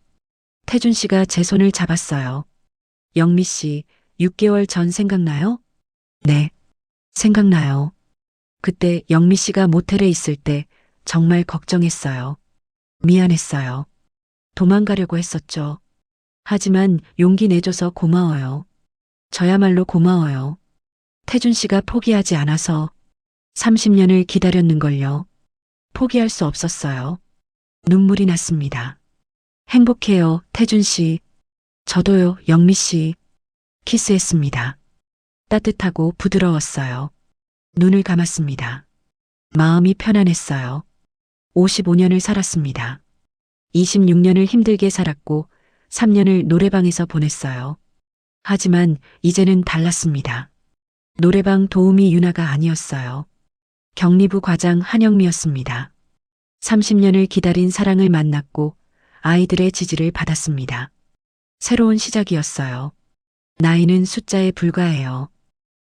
태준 씨가 제 손을 잡았어요. 영미 씨, 6개월 전 생각나요? 네. 생각나요. 그때 영미 씨가 모텔에 있을 때 정말 걱정했어요. 미안했어요. 도망가려고 했었죠. 하지만 용기 내줘서 고마워요. 저야말로 고마워요. 태준 씨가 포기하지 않아서 30년을 기다렸는걸요. 포기할 수 없었어요. 눈물이 났습니다. 행복해요, 태준 씨. 저도요, 영미 씨. 키스했습니다. 따뜻하고 부드러웠어요. 눈을 감았습니다. 마음이 편안했어요. 55년을 살았습니다. 26년을 힘들게 살았고 3년을 노래방에서 보냈어요. 하지만 이제는 달랐습니다. 노래방 도우미 유나가 아니었어요. 격리부 과장 한영미였습니다. 30년을 기다린 사랑을 만났고 아이들의 지지를 받았습니다. 새로운 시작이었어요. 나이는 숫자에 불과해요.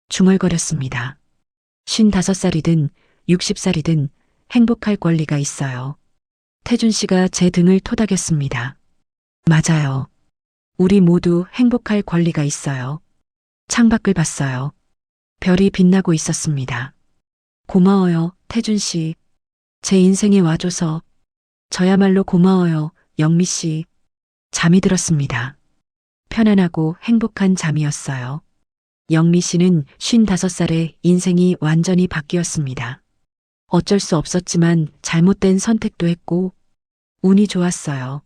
중얼거렸습니다. 55살이든 60살이든 행복할 권리가 있어요. 태준 씨가 제 등을 토닥였습니다. 맞아요. 우리 모두 행복할 권리가 있어요. 창밖을 봤어요. 별이 빛나고 있었습니다. 고마워요, 태준 씨. 제 인생에 와줘서. 저야말로 고마워요, 영미 씨. 잠이 들었습니다. 편안하고 행복한 잠이었어요. 영미 씨는 55살에 인생이 완전히 바뀌었습니다. 어쩔 수 없었지만 잘못된 선택도 했고 운이 좋았어요.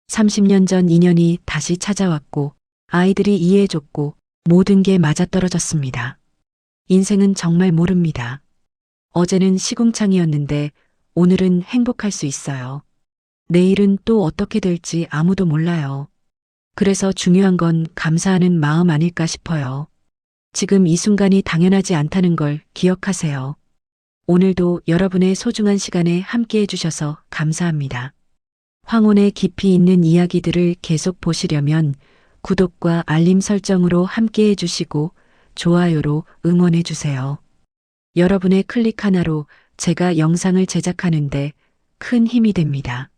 30년 전 인연이 다시 찾아왔고 아이들이 이해해줬고 모든 게 맞아떨어졌습니다. 인생은 정말 모릅니다. 어제는 시궁창이었는데 오늘은 행복할 수 있어요. 내일은 또 어떻게 될지 아무도 몰라요. 그래서 중요한 건 감사하는 마음 아닐까 싶어요. 지금 이 순간이 당연하지 않다는 걸 기억하세요. 오늘도 여러분의 소중한 시간에 함께 해주셔서 감사합니다. 황혼의 깊이 있는 이야기들을 계속 보시려면 구독과 알림 설정으로 함께 해주시고 좋아요로 응원해주세요. 여러분의 클릭 하나로 제가 영상을 제작하는데 큰 힘이 됩니다.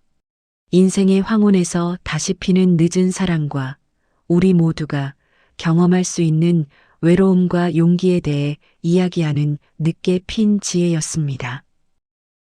인생의 황혼에서 다시 피는 늦은 사랑과 우리 모두가 경험할 수 있는 외로움과 용기에 대해 이야기하는 늦게 핀 지혜였습니다.